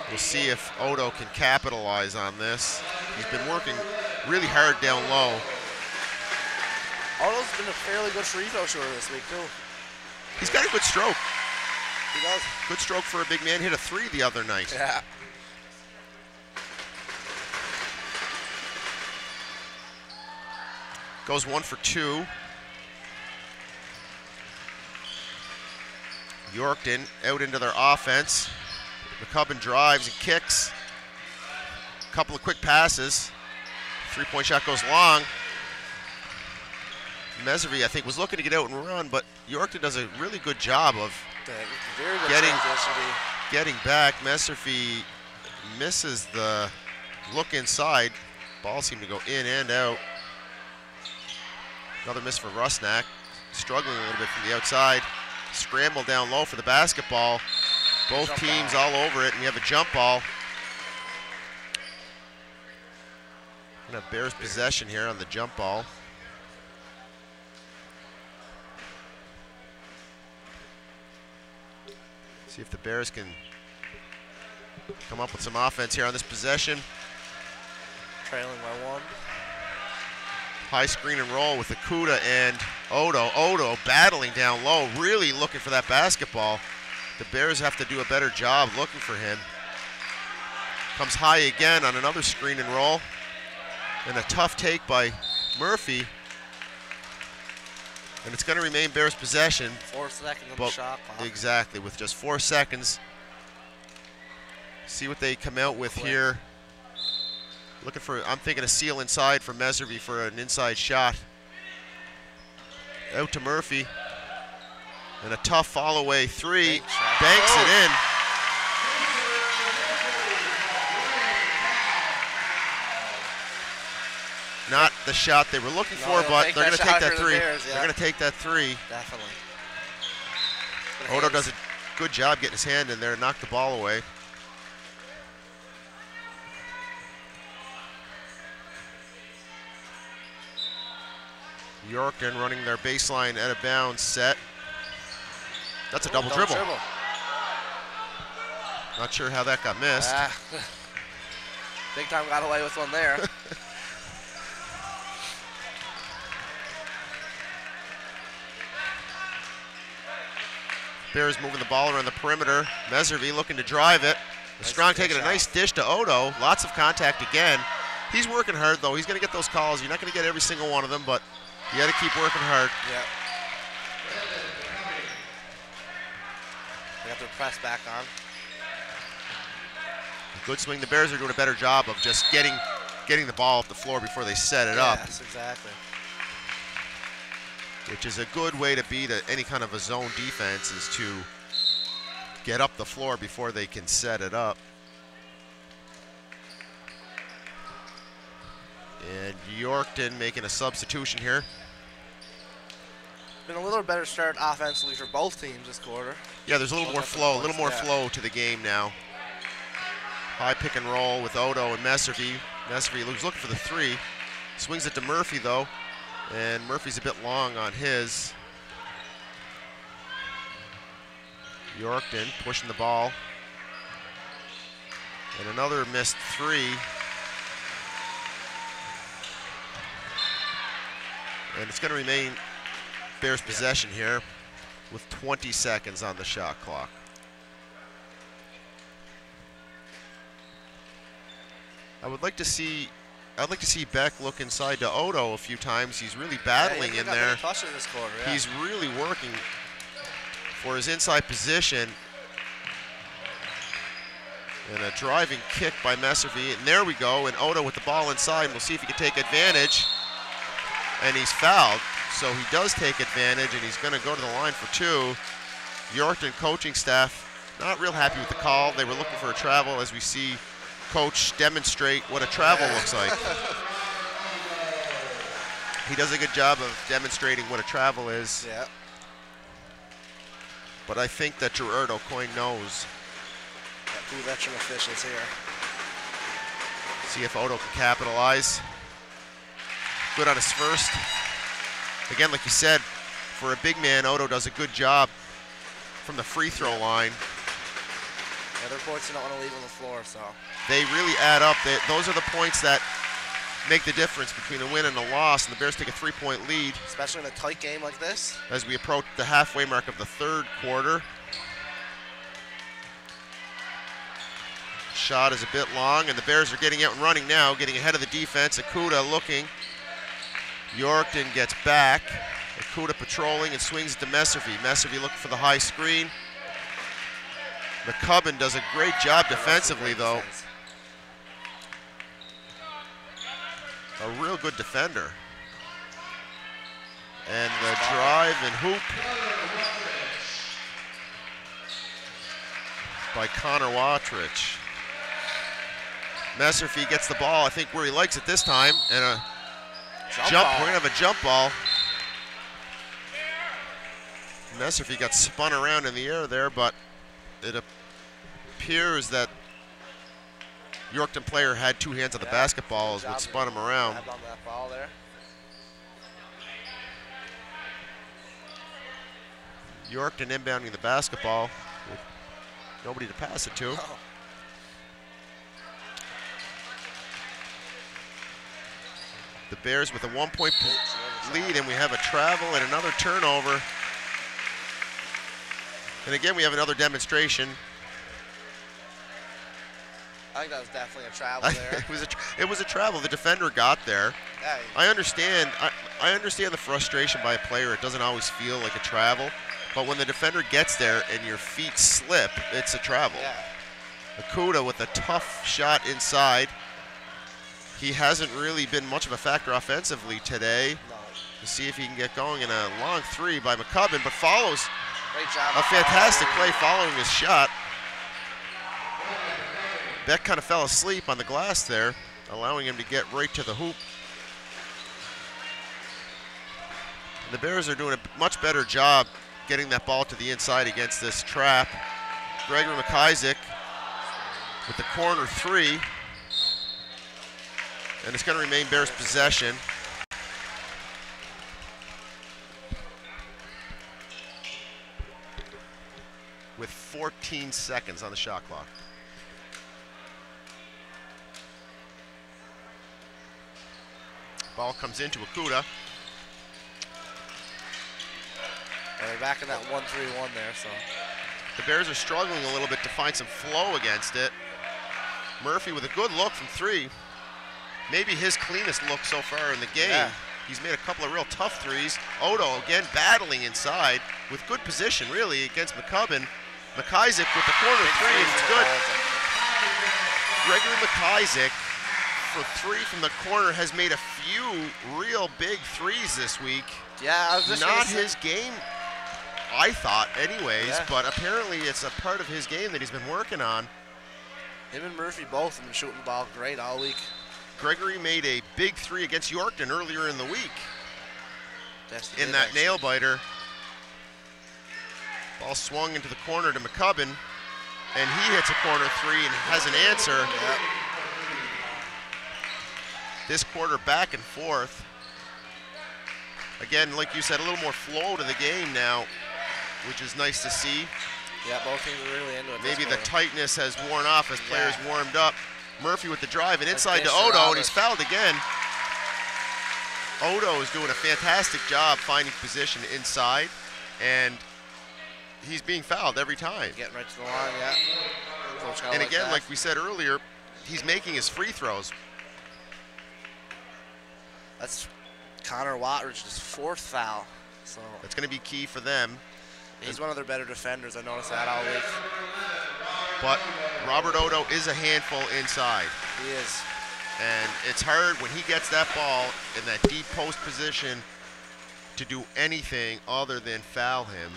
We'll see if Odo can capitalize on this. He's been working really hard down low. Odo's been a fairly good free throw shooter this week, too. He's got a good stroke. He does. Good stroke for a big man. Hit a 3 the other night. Yeah. Goes 1 for 2. Yorkton out into their offense. McCubbin drives and kicks. A couple of quick passes. 3-point shot goes long. Meservy, I think, was looking to get out and run, but Yorkton does a really good job of getting back. Meservy misses the look inside. Ball seemed to go in and out. Another miss for Rusnak. Struggling a little bit from the outside. Scramble down low for the basketball. Both teams all over it, and we have a jump ball. Gonna have Bears possession here on the jump ball. See if the Bears can come up with some offense here on this possession. Trailing by 1. High screen and roll with Akuda and Odo. Odo battling down low, really looking for that basketball. The Bears have to do a better job looking for him. Comes high again on another screen and roll. And a tough take by Murphy. And it's going to remain Bears possession. 4 seconds on the shot clock. Exactly, with just 4 seconds. See what they come out with here. Looking for, I'm thinking a seal inside for Meservy for an inside shot. Out to Murphy. And a tough follow-away three. Banks it in. Not the shot they were looking for, but they're going to take that three. They're going to take that three. Definitely. Odo does a good job getting his hand in there and knock the ball away. Yorkton running their baseline out of bounds set. That's a double dribble. Not sure how that got missed. Big time got away with one there. Bears moving the ball around the perimeter. Meservy looking to drive it. Strong taking a nice dish to Odo. Lots of contact again. He's working hard, though. He's going to get those calls. You're not going to get every single one of them, but you got to keep working hard. Yeah. They got their press back on. Good swing. The Bears are doing a better job of just getting the ball off the floor before they set it up. Yes, exactly. Which is a good way to beat any kind of a zone defense, is to get up the floor before they can set it up. And Yorkton making a substitution here. Been a little better start offensively for both teams this quarter. Yeah, there's a little more flow, flow to the game now. High pick and roll with Odo and Meservy. Meservy was looking for the three. Swings it to Murphy, though. And Murphy's a bit long on his. Yorkton pushing the ball. And another missed three. And it's going to remain Bears possession here with 20 seconds on the shot clock. I'd like to see Beck look inside to Odo a few times. He's really battling in there. This quarter, He's really working for his inside position. And a driving kick by Meservy. And there we go. And Odo with the ball inside. We'll see if he can take advantage. And he's fouled. So he does take advantage, and he's going to go to the line for two. Yorkton coaching staff not real happy with the call. They were looking for a travel, as we see Coach demonstrate what a travel looks like. He does a good job of demonstrating what a travel is. Yeah. But I think that Gerard O'Coin knows. Two veteran officials here. See if Odo can capitalize. Good on his first. Again, like you said, for a big man, Odo does a good job from the free throw line. Yeah, their points you don't want to leave on the floor, so. They really add up. Those are the points that make the difference between a win and a loss, and the Bears take a 3-point lead. Especially in a tight game like this. As we approach the halfway mark of the third quarter. Shot is a bit long, and the Bears are getting out and running now, getting ahead of the defense. Akuda looking. Yorkton gets back. Akuda patrolling and swings it to Meservy. Meservy looking for the high screen. McCubbin does a great job defensively, though. A real good defender. And the drive and hoop by Connor Watrich. Meservy gets the ball, I think, where he likes it this time, and a jump. We're going to have a jump ball. Meservy got spun around in the air there, but it appears that Yorkton player had two hands on the basketball as it spun him around. On that ball there. Yorkton inbounding the basketball with nobody to pass it to. Oh. The Bears with a 1-point lead, and we have a travel and another turnover. And again, we have another demonstration. I think that was definitely a travel there. It was a travel. The defender got there. Yeah, I understand. I understand the frustration by a player. It doesn't always feel like a travel, but when the defender gets there and your feet slip, it's a travel. yeah. Akuda with a tough shot inside. He hasn't really been much of a factor offensively today. No. To see if he can get going in a long three by McCubbin, but follows Great job. a fantastic play following his shot. Beck kind of fell asleep on the glass there, allowing him to get right to the hoop. The Bears are doing a much better job getting that ball to the inside against this trap. Gregory McIsaac with the corner three. And it's going to remain Bears possession. With 14 seconds on the shot clock. Ball comes into Akuda. They're back in that 1-3-1 there, so. The Bears are struggling a little bit to find some flow against it. Murphy with a good look from three. Maybe his cleanest look so far in the game. Yeah. He's made a couple of real tough threes. Odo again battling inside with good position really against McCubbin. McIsaac with the corner three, and it's good. Gregory McIsaac for three from the corner has made a few real big threes this week. Yeah, I was just Not his game, I thought anyways, Yeah. but apparently it's a part of his game that he's been working on. Him and Murphy both have been shooting the ball great all week. Gregory made a big three against Yorkton earlier in the week Yes, in that nail biter. Ball swung into the corner to McCubbin, and he hits a corner three and has an answer. Yep. This quarter back and forth. Again, like you said, a little more flow to the game now, which is nice to see. Yeah, both teams are really into it. Maybe the tightness has worn off as players warmed up. Murphy with the drive and inside to Odo, and he's fouled again. Odo is doing a fantastic job finding position inside, and he's being fouled every time. Getting right to the line, yeah. Coach And again, like we said earlier, he's making his free throws. That's Connor Wattridge's fourth foul. So That's going to be key for them. he's one of their better defenders. I noticed that all week. But Robert Odo is a handful inside. He is. And it's hard when he gets that ball in that deep post position to do anything other than foul him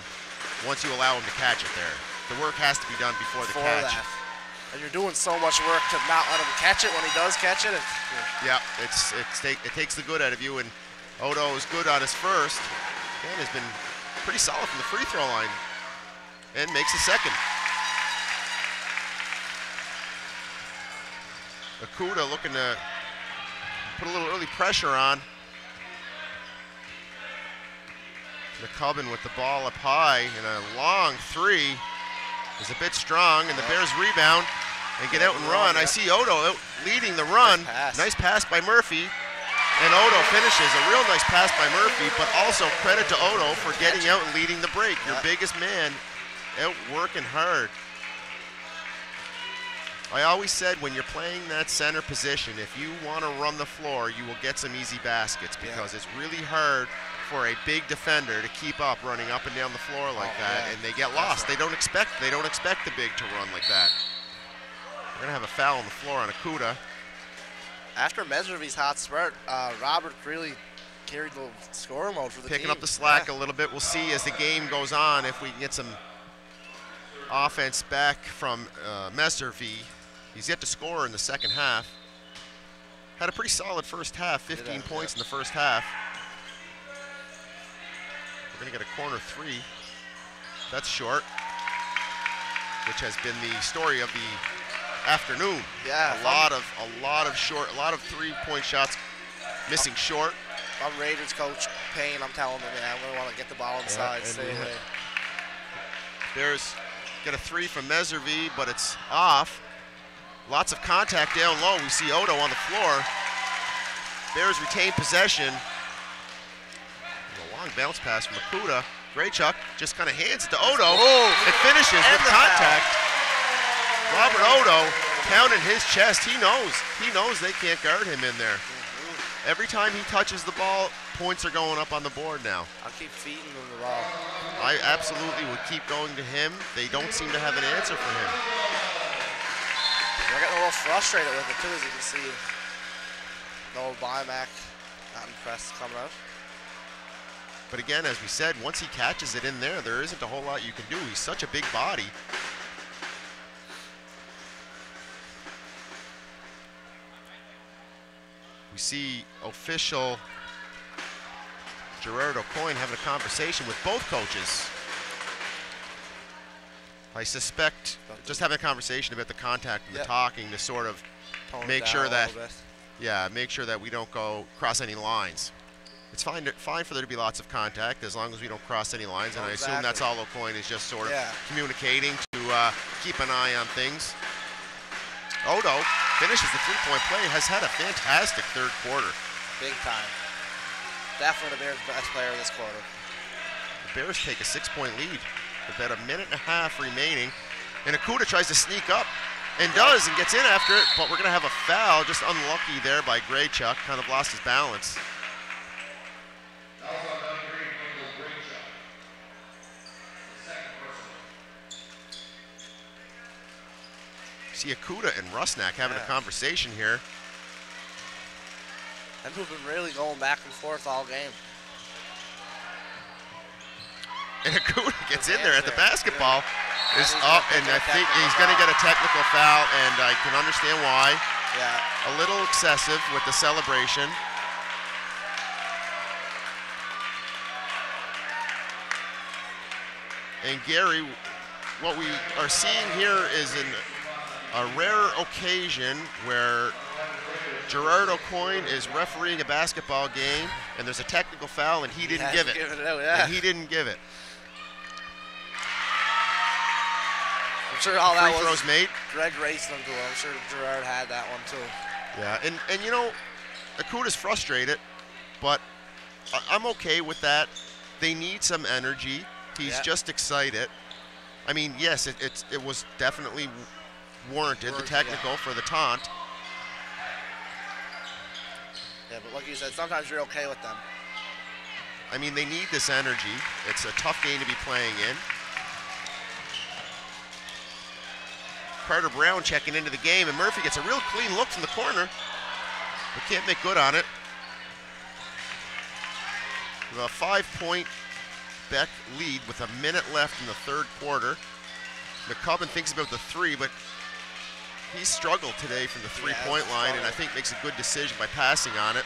once you allow him to catch it there. The work has to be done before the catch. That. And you're doing so much work to not let him catch it when he does catch it. Yeah, it takes the good out of you, and Odo is good on his first and has been pretty solid from the free throw line and makes a second. Akuda looking to put a little early pressure on. McCubbin with the ball up high, and a long three is a bit strong, and the Bears rebound and get out and run. I see Odo out leading the run. Nice pass by Murphy, and Odo finishes. A real nice pass by Murphy, but also credit to Odo for getting out and leading the break. Your biggest man out working hard. I always said when you're playing that center position, if you want to run the floor, you will get some easy baskets because it's really hard for a big defender to keep up running up and down the floor like that, and they get lost. They don't expect the big to run like that. We're gonna have a foul on the floor on Akuda. After Mesrevy's hot start, Robert really carried the scoring load for the team. Picking up the slack a little bit. We'll see as the game goes on if we can get some offense back from Mesrevy. He's yet to score in the second half. Had a pretty solid first half, 15 points in the first half. We're going to get a corner three. That's short, which has been the story of the afternoon. Yeah, a lot of 3-point shots missing short. I'm Raiders coach Payne. I'm telling them, I'm going to want to get the ball inside. Stay away. Bears get a three from Mesrevy, but it's off. Lots of contact down low. We see Odo on the floor. Bears retain possession. A long bounce pass from Akuda. Graychuk just kind of hands it to Odo. It finishes with contact. Robert Odo pounding his chest. He knows they can't guard him in there. Every time he touches the ball, points are going up on the board now. I'll keep feeding him the ball. I absolutely would keep going to him. They don't seem to have an answer for him. They're getting a little frustrated with it too, as you can see. No buyback, not impressed coming out. But again, as we said, once he catches it in there, there isn't a whole lot you can do. He's such a big body. We see official Gerard O'Coin having a conversation with both coaches. I suspect just having a conversation about the contact and the talking to sort of make sure that, make sure that we don't go cross any lines. It's fine for there to be lots of contact as long as we don't cross any lines, and I assume that's all O'Coin is just sort of communicating to keep an eye on things. Odo finishes the three-point play, has had a fantastic third quarter. Big time. Definitely the Bears' best player this quarter. The Bears take a 6-point lead with about a minute and a half remaining, and Akuta tries to sneak up and does and gets in after it, but we're going to have a foul. Just unlucky there by Graychuk, kind of lost his balance. See Akuta and Rusnak having a conversation here. And who've been really going back and forth all game. And Akuta gets in there at the basketball. Is up, and I think he's going to get a technical foul, and I can understand why. Yeah. A little excessive with the celebration. And Gary, what we are seeing here is a rare occasion where Gerard O'Coin is refereeing a basketball game, and there's a technical foul, and he didn't give it. And he didn't give it. I'm sure all that was made. Greg raced them to him. I'm sure Gerard had that one too. Yeah, and you know, Akuta's frustrated, but I'm okay with that. They need some energy. He's just excited. I mean, yes, it was definitely warranted, the technical for the taunt. Yeah, but like you said, sometimes you're okay with them. I mean, they need this energy. It's a tough game to be playing in. Carter Brown checking into the game, and Murphy gets a real clean look from the corner, but can't make good on it. With a 5-point Beck lead with a minute left in the third quarter. McCubbin thinks about the three, but he's struggled today from the three-point line, and I think makes a good decision by passing on it.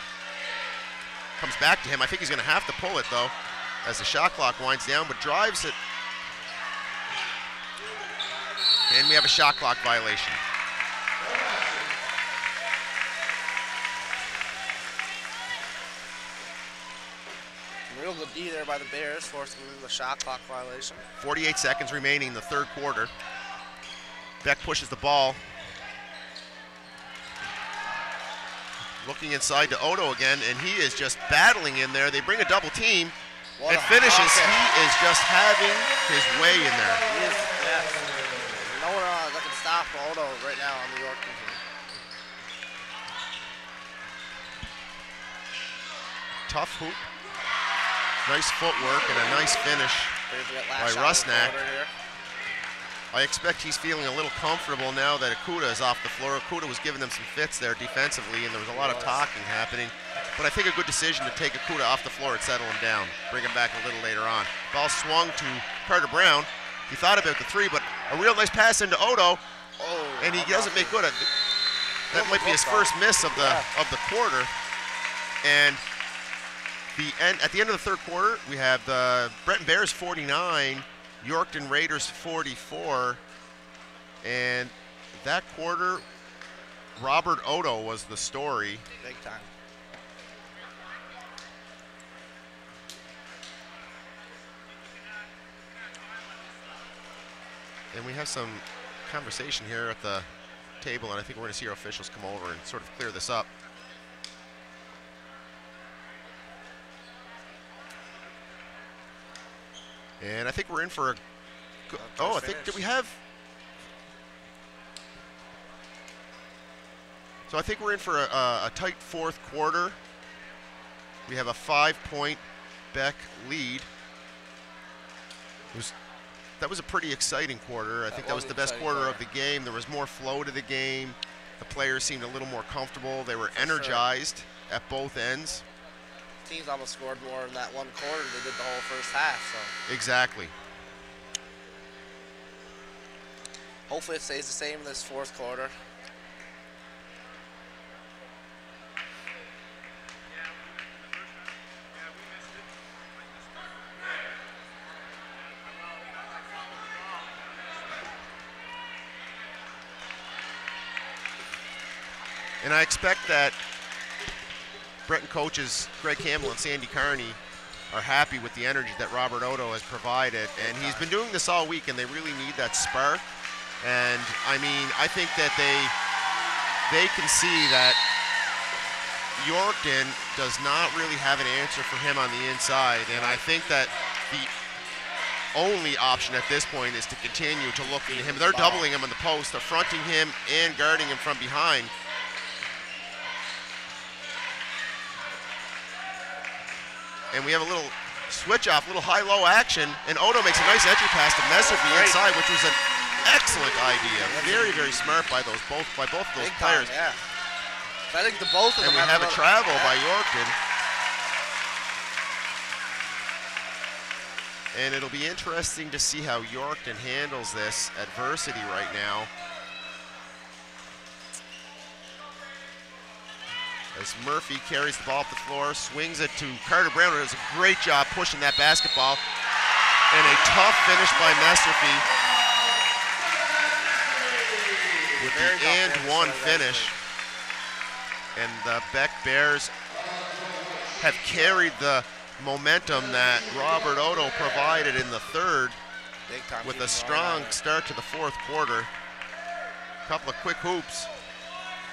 Comes back to him. I think he's going to have to pull it, though, as the shot clock winds down, but drives it. And we have a shot clock violation. Real good D there by the Bears, forcing the shot clock violation. 48 seconds remaining in the third quarter. Beck pushes the ball. Looking inside to Odo again, and he is just battling in there. They bring a double team. It finishes. He is just having his way in there. He is, no one that can stop Odo right now on the York team. Tough hoop. Nice footwork and a nice finish by Rusnak. I expect he's feeling a little comfortable now that Akuta is off the floor. Akuta was giving them some fits there defensively, and there was a lot of talking happening. But I think a good decision to take Akuta off the floor and settle him down. Bring him back a little later on. Ball swung to Carter Brown. He thought about the three, but a real nice pass into Odo, and he doesn't make good. That might be his first miss of the quarter. And at the end of the third quarter, we have the Breton Bears 49, Yorkton Raiders 44, and that quarter, Robert Odo was the story. Big time. And we have some conversation here at the table, and I think we're going to see our officials come over and sort of clear this up. And I think we're in for a... I think, did we have... So I think we're in for a tight fourth quarter. We have a 5-point Beck lead. That was a pretty exciting quarter. I think that was the best quarter of the game. There was more flow to the game. The players seemed a little more comfortable. They were energized at both ends. Teams almost scored more in that one quarter than they did the whole first half. So. Exactly. Hopefully it stays the same in this fourth quarter. And I expect that Breton coaches Greg Campbell and Sandy Carney are happy with the energy that Robert Odo has provided. And he's been doing this all week, and they really need that spark. And, I mean, I think that they can see that Yorkton does not really have an answer for him on the inside. And I think that the only option at this point is to continue to look at him. They're doubling him on the post. They're fronting him and guarding him from behind. And we have a little switch off, little high-low action, and Odo makes a nice entry pass to Messervy inside, which was an excellent idea. Very, very smart by both those players. Yeah. I think the both of them. And we have a travel by Yorkton. And it'll be interesting to see how Yorkton handles this adversity right now. As Murphy carries the ball up the floor, swings it to Carter Brown, who does a great job pushing that basketball. And a tough finish by Messervy with the and-one finish. And the Beck Bears have carried the momentum that Robert Odo provided in the third with a strong start to the fourth quarter. A couple of quick hoops.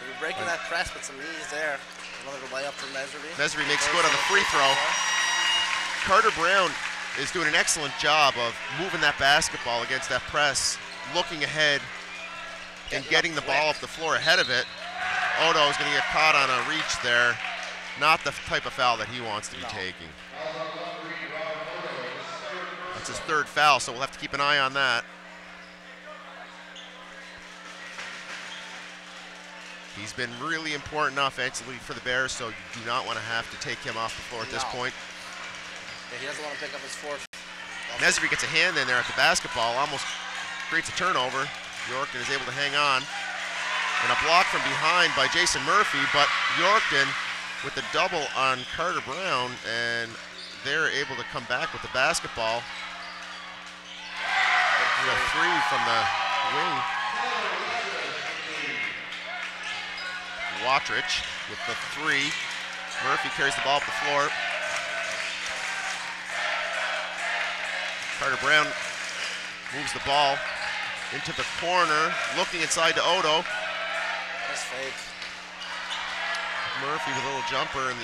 We're breaking that press with some knees there. Another layup from Messervy. Messervy makes good on the free throw. Carter Brown is doing an excellent job of moving that basketball against that press, looking ahead and getting the ball up the floor ahead of it. Odo is going to get caught on a reach there. Not the type of foul that he wants to be taking. That's his third foul, so we'll have to keep an eye on that. He's been really important offensively for the Bears, so you do not want to have to take him off the floor at this point. Yeah, he doesn't want to pick up his fourth. Messervy gets a hand in there at the basketball, almost creates a turnover. Yorkton is able to hang on. And a block from behind by Jason Murphy, but Yorkton with the double on Carter Brown, and they're able to come back with the basketball. A three from the wing. Watrich with the three. Murphy carries the ball up the floor. Carter Brown moves the ball into the corner, looking inside to Odo. Nice fake. Murphy with a little jumper in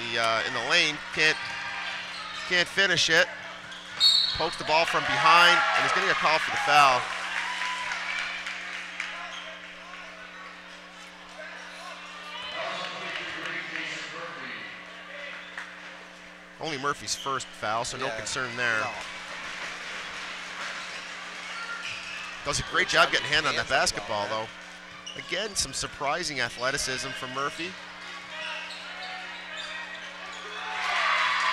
the lane, can't finish it. Pokes the ball from behind, and he's getting a call for the foul. Only Murphy's first foul, so no concern there. No. Does a great job getting a hand on that basketball, though. Again, some surprising athleticism from Murphy.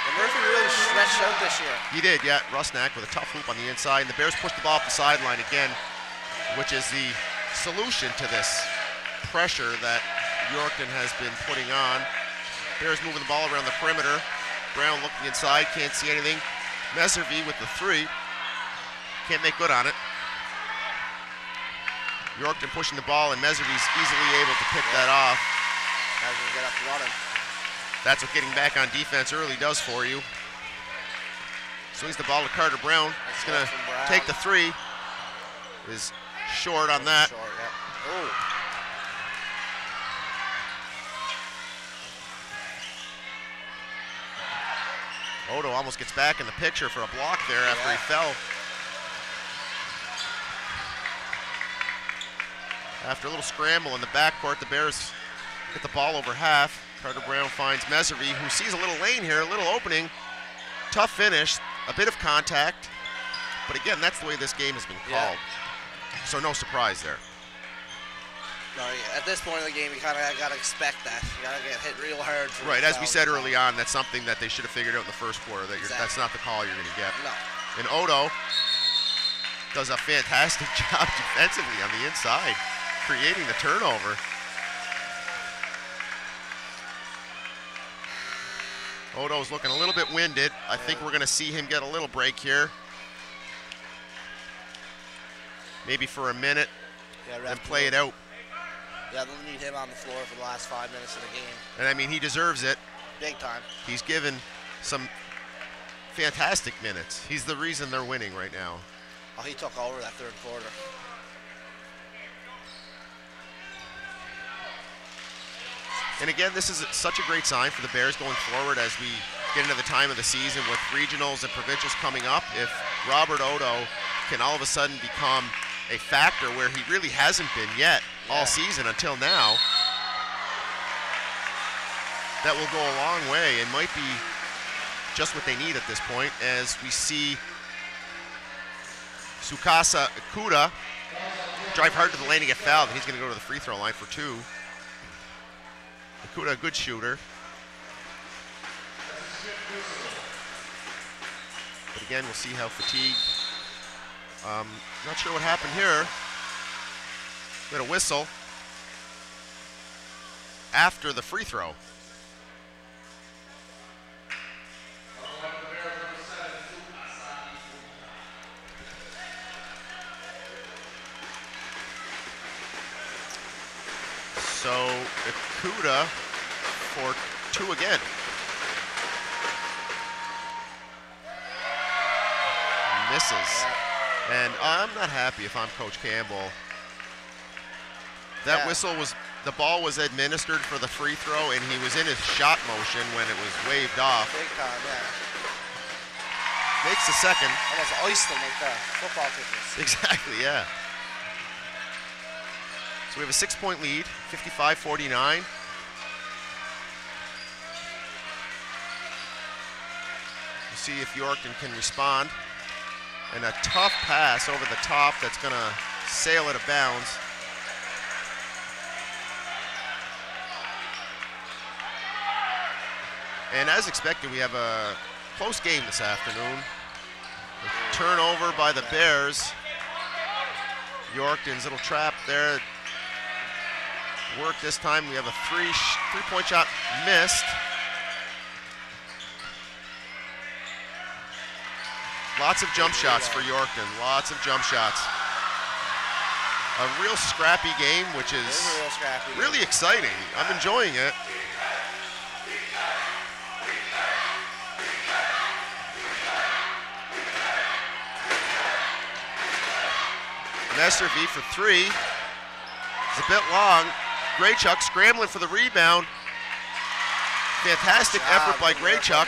And Murphy really stretched out this year. He did, yeah. Rusnak with a tough hoop on the inside, and the Bears pushed the ball up the sideline again, which is the solution to this pressure that Yorkton has been putting on. Bears moving the ball around the perimeter. Brown looking inside, can't see anything. Messervy with the three. Can't make good on it. Yorkton pushing the ball, and Messervy's easily able to pick that off. Now he's gonna get up running. That's what getting back on defense early does for you. Swings the ball to Carter Brown. He's going to take the three. Is short on that. Short, yeah. Oh. Odo almost gets back in the picture for a block there after he fell. After a little scramble in the backcourt, the Bears Get the ball over half. Carter Brown finds Meservy, who sees a little lane here, a little opening. Tough finish, a bit of contact. But again, that's the way this game has been called. Yeah. So no surprise there. No, at this point in the game, you kind of got to expect that. You got to get hit real hard. Right, as we said early on, that's something that they should have figured out in the first quarter. That that's not the call you're going to get. No. And Odo does a fantastic job defensively on the inside, creating the turnover. Odo's looking a little bit winded. I think we're going to see him get a little break here. Maybe for a minute and play it out. Yeah, they'll need him on the floor for the last 5 minutes of the game. And I mean, he deserves it. Big time. He's given some fantastic minutes. He's the reason they're winning right now. Oh, he took over that third quarter. And again, this is such a great sign for the Bears going forward as we get into the time of the season with regionals and provincials coming up. If Robert Odo can all of a sudden become a factor where he really hasn't been yet all season until now, that will go a long way and might be just what they need at this point, as we see Sukasa Ikuda drive hard to the lane to get fouled, and he's going to go to the free throw line for 2. Ikuda, a good shooter. But again, we'll see how fatigued. Not sure what happened here. We had a whistle after the free throw. So Ikuda for 2 again. Misses. And I'm not happy if I'm Coach Campbell. That whistle was, the ball was administered for the free throw, and he was in his shot motion when it was waved off. Big time, Makes the second. Almost iced him like that. Football tickets. Exactly, yeah. So we have a 6-point lead, 55-49. We'll see if Yorkton can respond. And a tough pass over the top that's going to sail out of bounds. And as expected, we have a close game this afternoon. A turnover by the Bears. Yorkton's little trap there. Work this time. We have a three-point shot missed. Lots of jump shots for Yorkton. Lots of jump shots. A real scrappy game, which is really exciting. I'm enjoying it. Meservy for 3. It's a bit long. Graychuk scrambling for the rebound. Fantastic effort by Graychuk.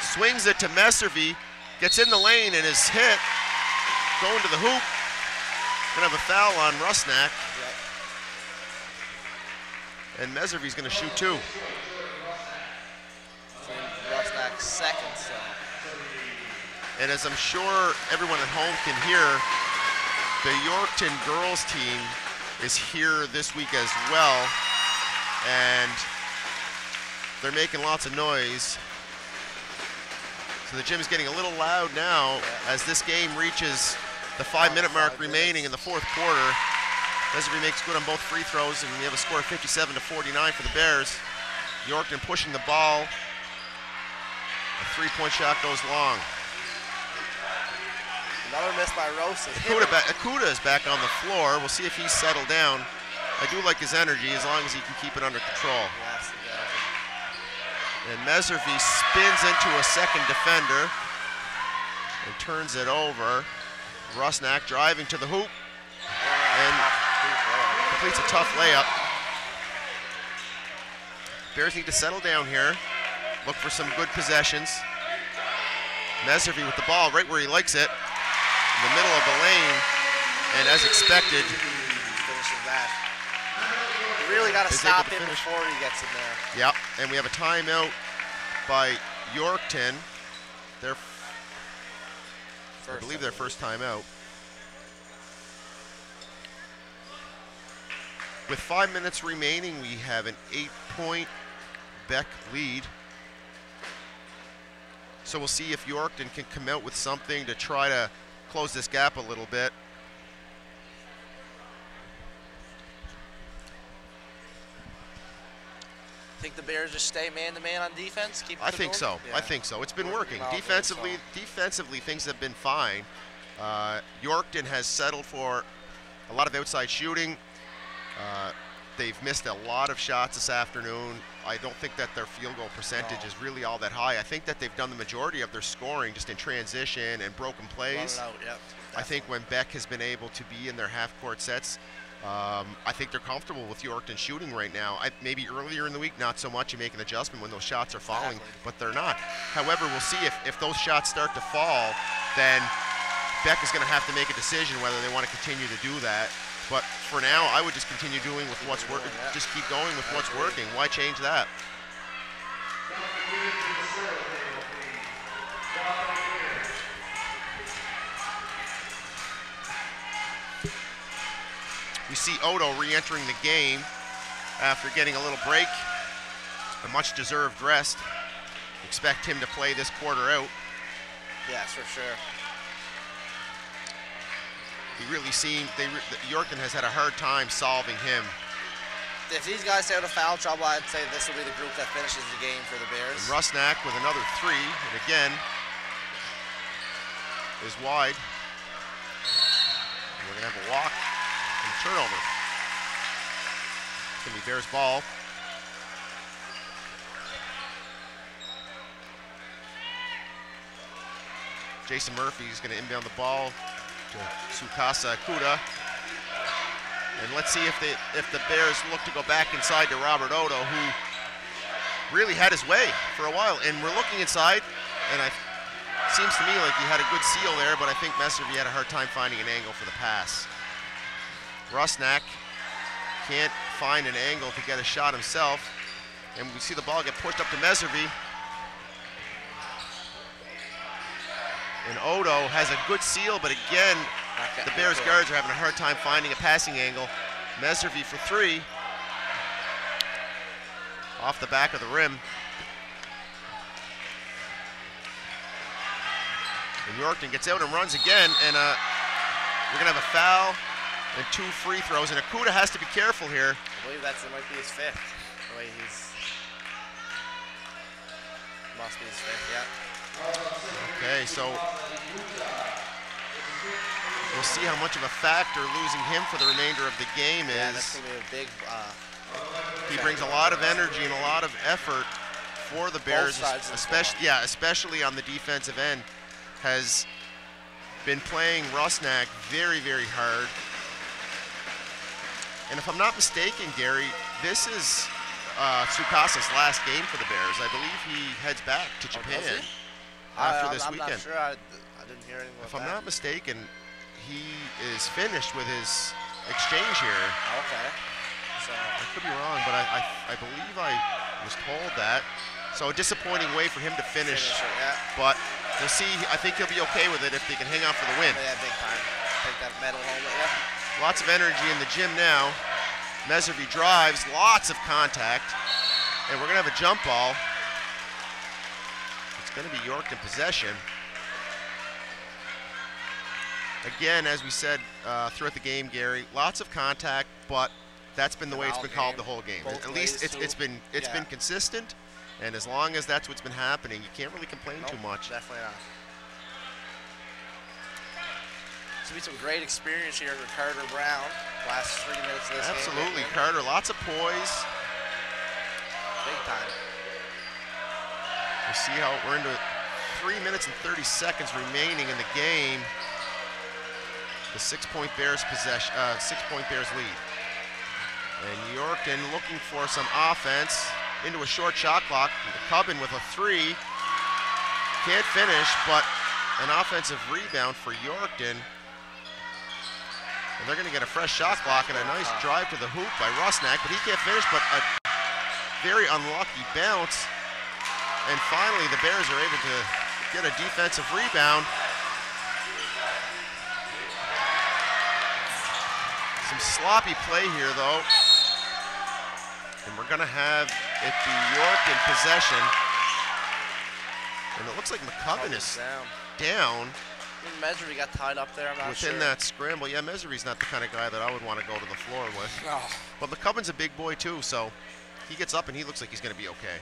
Swings it to Meservy. Gets in the lane and is hit. Going to the hoop. Gonna have a foul on Rusnak. And Meservy's gonna shoot 2. Rusnak's second, so. And as I'm sure everyone at home can hear, the Yorkton girls team is here this week as well. And they're making lots of noise. So the gym is getting a little loud now as this game reaches the 5-minute mark remaining in the fourth quarter. Meservy makes good on both free throws, and we have a score of 57-49 for the Bears. Yorkton pushing the ball. A 3-point shot goes long. Another miss by Rosas. Ikuda is back on the floor. We'll see if he's settled down. I do like his energy as long as he can keep it under control. Yes, he does. And Meservy spins into a second defender and turns it over. Rusnak driving to the hoop and completes a tough layup. Bears need to settle down here, look for some good possessions. Meservy with the ball right where he likes it, in the middle of the lane, and as expected, finishes that. really got to is stop able to him finish. before he gets in there. Yep, and we have a timeout by Yorkton. I believe their first timeout. With 5 minutes remaining, we have an 8-point Beck lead. So we'll see if Yorkton can come out with something to try to close this gap a little bit. Think the Bears just stay man-to-man on defense? Keep I think so. Yeah. I think so. It's been working. Well, Defensively, things have been fine. Yorkton has settled for a lot of outside shooting. They've missed a lot of shots this afternoon. I don't think that their field goal percentage is really all that high. I think that they've done the majority of their scoring just in transition and broken plays. Run it out, yep, I think when Beck has been able to be in their half-court sets, I think they're comfortable with Yorkton shooting right now. Maybe earlier in the week, not so much. You make an adjustment when those shots are falling, but they're not. However, we'll see if those shots start to fall, then Beck is going to have to make a decision whether they want to continue to do that. But for now, I would just continue doing with what's working. Just keep going with what's working. Why change that? We see Odo re-entering the game after getting a little break, a much-deserved rest. Expect him to play this quarter out. Yes, for sure. He really seemed, Yorkton has had a hard time solving him. If these guys stay out of foul trouble, I'd say this will be the group that finishes the game for the Bears. And Rusnak with another three, and again, is wide. And we're gonna have a walk and a turnover. It's gonna be Bears ball. Jason Murphy is gonna inbound the ball to Sukasa Kuda. And let's see if the Bears look to go back inside to Robert Odo, who really had his way for a while. And we're looking inside, and it seems to me like he had a good seal there, but I think Messervy had a hard time finding an angle for the pass. Rusnak can't find an angle to get a shot himself, and we see the ball get pushed up to Messervy. And Odo has a good seal, but again, the Bears guards are having a hard time finding a passing angle. Messervy for three. Off the back of the rim. And Yorkton gets out and runs again, and we're gonna have a foul and 2 free throws, and Akuda has to be careful here. I believe that might be his 5th. The way must be his 5th, yeah. Okay, so we'll see how much of a factor losing him for the remainder of the game is. Yeah, that's going to be a big... he brings a lot of energy and a lot of effort for the Bears, especially on the defensive end. Has been playing Rusnak very, very hard. And if I'm not mistaken, Gary, this is Tsukasa's last game for the Bears. I believe he heads back to Japan after this weekend. I'm not sure. I didn't hear anything about If I'm not mistaken, he is finished with his exchange here. Okay. So I could be wrong, but I believe I was told that. So a disappointing way for him to finish. But we'll see. I think he'll be okay with it if they can hang on for the win. Yeah, big time. Take that medal home with you. Lots of energy in the gym now. Messervy drives, lots of contact. And we're going to have a jump ball. It's going to be Yorkton possession. Again, as we said throughout the game, Gary, lots of contact, but that's been the way it's been called the whole game. At least it's been consistent, and as long as that's what's been happening, you can't really complain too much. Definitely not. It's going to be some great experience here with Carter Brown. Last 3 minutes of this game. Absolutely, Carter, lots of poise. Big time. We'll see how we're into 3 minutes and 30 seconds remaining in the game. The 6-point Bears possession, 6-point Bears lead. And Yorkton looking for some offense into a short shot clock. Cubbin with a 3. Can't finish, but an offensive rebound for Yorkton. And they're going to get a fresh shot clock and a nice drive to the hoop by Rusnak, but he can't finish, but a very unlucky bounce. And finally, the Bears are able to get a defensive rebound. Some sloppy play here, though. And we're going to have it be York in possession. And it looks like McCubbin is down. Mesery got tied up there, I'm not sure. Within that scramble. Yeah, Mesery's not the kind of guy that I would want to go to the floor with. No. But McCubbin's a big boy, too, so he gets up and he looks like he's going to be okay.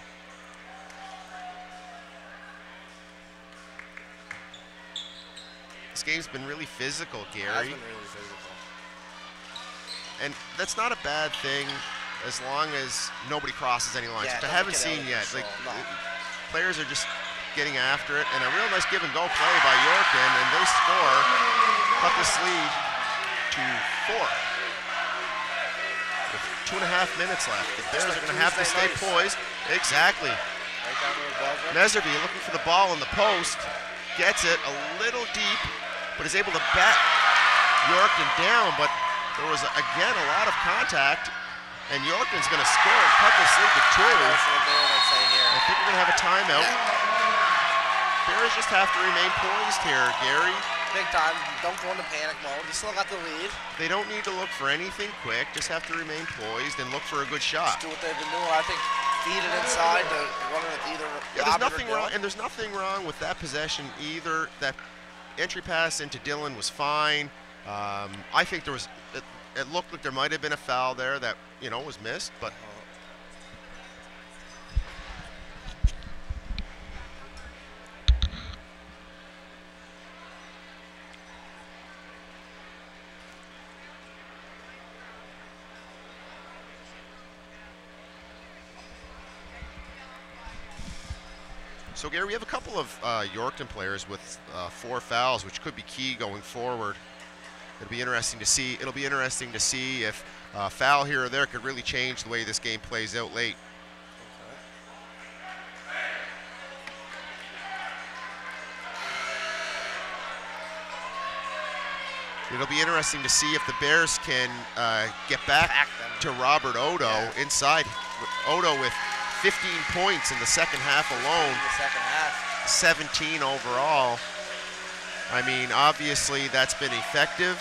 This game's been really physical, Gary. It has been really physical. And that's not a bad thing as long as nobody crosses any lines, which I haven't seen yet. Like, players are just getting after it, and a real nice give-and-go play by Yorkin, and they score, cut this lead to 4. With 2.5 minutes left. The Bears are going to have to stay poised. Exactly. Meserby looking for the ball in the post, gets it a little deep, but is able to bat Yorkin down, but there was, again, a lot of contact, and Yorkin's going to score and cut this lead to 2. I think we're going to have a timeout. Bears just have to remain poised here, Gary. Big time. Don't go into panic mode. You still got the lead. They don't need to look for anything quick. Just have to remain poised and look for a good shot. Just do what they've been doing. I think feed it inside to one of either. Yeah, there's nothing wrong, and there's nothing wrong with that possession either. That entry pass into Dillon was fine. I think there was. It looked like there might have been a foul there that was missed, but. So, Gary, we have a couple of Yorkton players with 4 fouls, which could be key going forward. It'll be interesting to see. It'll be interesting to see if a foul here or there could really change the way this game plays out late. It'll be interesting to see if the Bears can get back to Robert Odo inside. Odo with 15 points in the second half alone. 17 overall. I mean, obviously that's been effective.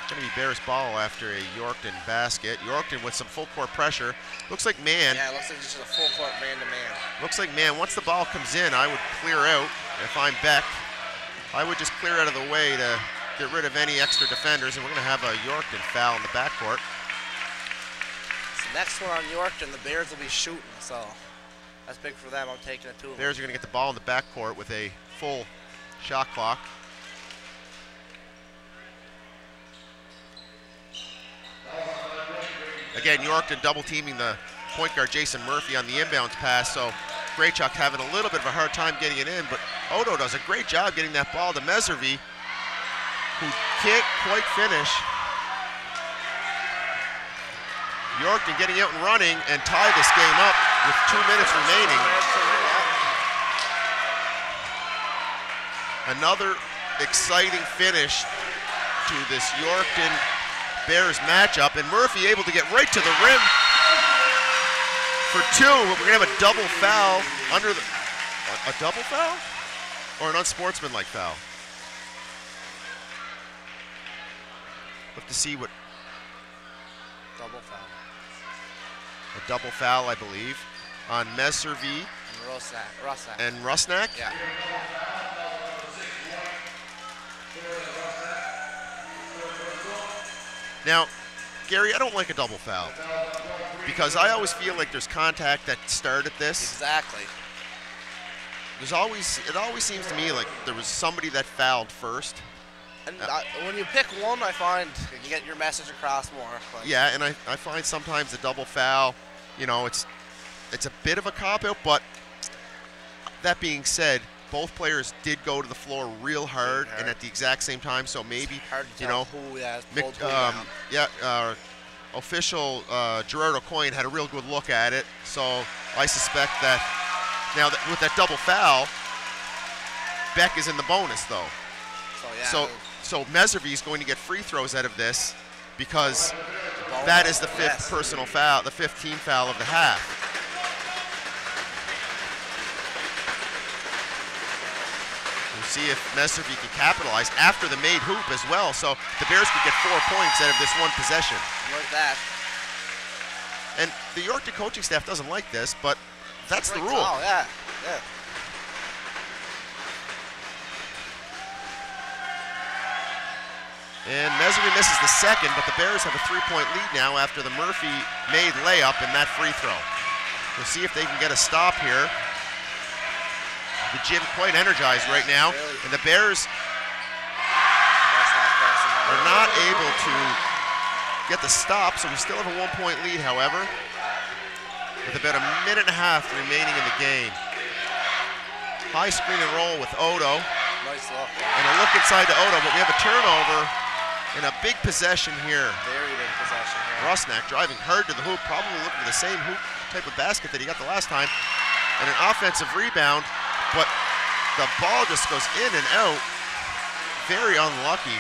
It's going to be Bears ball after a Yorkton basket. Yorkton with some full court pressure. Looks like man. Yeah, it looks like it's just a full court man-to-man. Looks like man. Once the ball comes in, I would clear out. If I'm Beck, I would just clear out of the way to get rid of any extra defenders, and we're going to have a Yorkton foul in the backcourt. Next one on Yorkton, the Bears will be shooting, so that's big for them. I'm taking it too. Bears are going to get the ball in the backcourt with a full shot clock. Again, Yorkton double teaming the point guard Jason Murphy on the inbounds pass, so Graychuk having a little bit of a hard time getting it in, but Odo does a great job getting that ball to Meservy, who can't quite finish. Yorkton getting out and running and tie this game up with 2 minutes remaining. Another exciting finish to this Yorkton Bears matchup, and Murphy able to get right to the rim for 2. We're going to have a double foul under the... A double foul? Or an unsportsmanlike foul? We'll have to see what... Double foul. A double foul, I believe, on Meservy and Rusnak. Yeah. Now, Gary, I don't like a double foul because I always feel like there's contact that started this. Exactly. It always seems to me like there was somebody that fouled first. And when you pick one, I find you can get your message across more. Yeah, and I find sometimes the double foul, it's a bit of a cop-out, but that being said, both players did go to the floor real hard and at the exact same time, so maybe, official Gerard O'Coin had a real good look at it, so I suspect that now that with that double foul, Beck is in the bonus, though. So, So Meservy is going to get free throws out of this because that is the fifth personal foul, the 15th foul of the half. We'll see if Meservy can capitalize after the made hoop as well. So the Bears could get 4 points out of this one possession. Like that. And the Yorkton coaching staff doesn't like this, but that's the rule. Oh, yeah. Yeah. And Meservy misses the second, but the Bears have a 3-point lead now after the Murphy made layup and that free throw. We'll see if they can get a stop here. The gym quite energized right now, and the Bears are not able to get the stop, so we still have a 1-point lead, however, with about a minute and a half remaining in the game. High screen and roll with Odo. Nice look. And a look inside to Odo, but we have a turnover and a big possession here. Very big possession here. Rusnak driving hard to the hoop, probably looking for the same hoop type of basket that he got the last time. And an offensive rebound, but the ball just goes in and out. Very unlucky.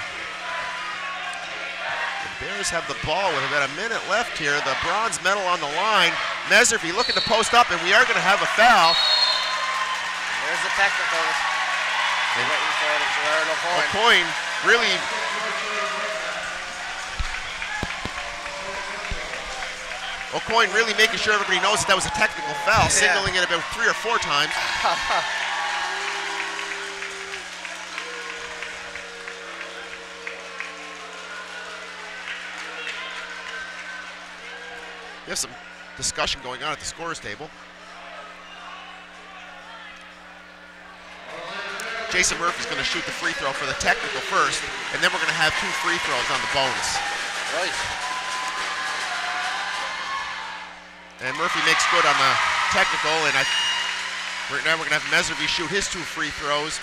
The Bears have the ball with about a minute left here. The bronze medal on the line. Meservy looking to post up, and we are going to have a foul. And there's the technical. Waiting for it, Gerard O'Coin really making sure everybody knows that was a technical foul, signaling it about 3 or 4 times. We have some discussion going on at the scorers table. Jason Murphy's going to shoot the free throw for the technical first, and then we're going to have 2 free throws on the bonus. Right. And Murphy makes good on the technical, and right now we're going to have Meservy shoot his 2 free throws.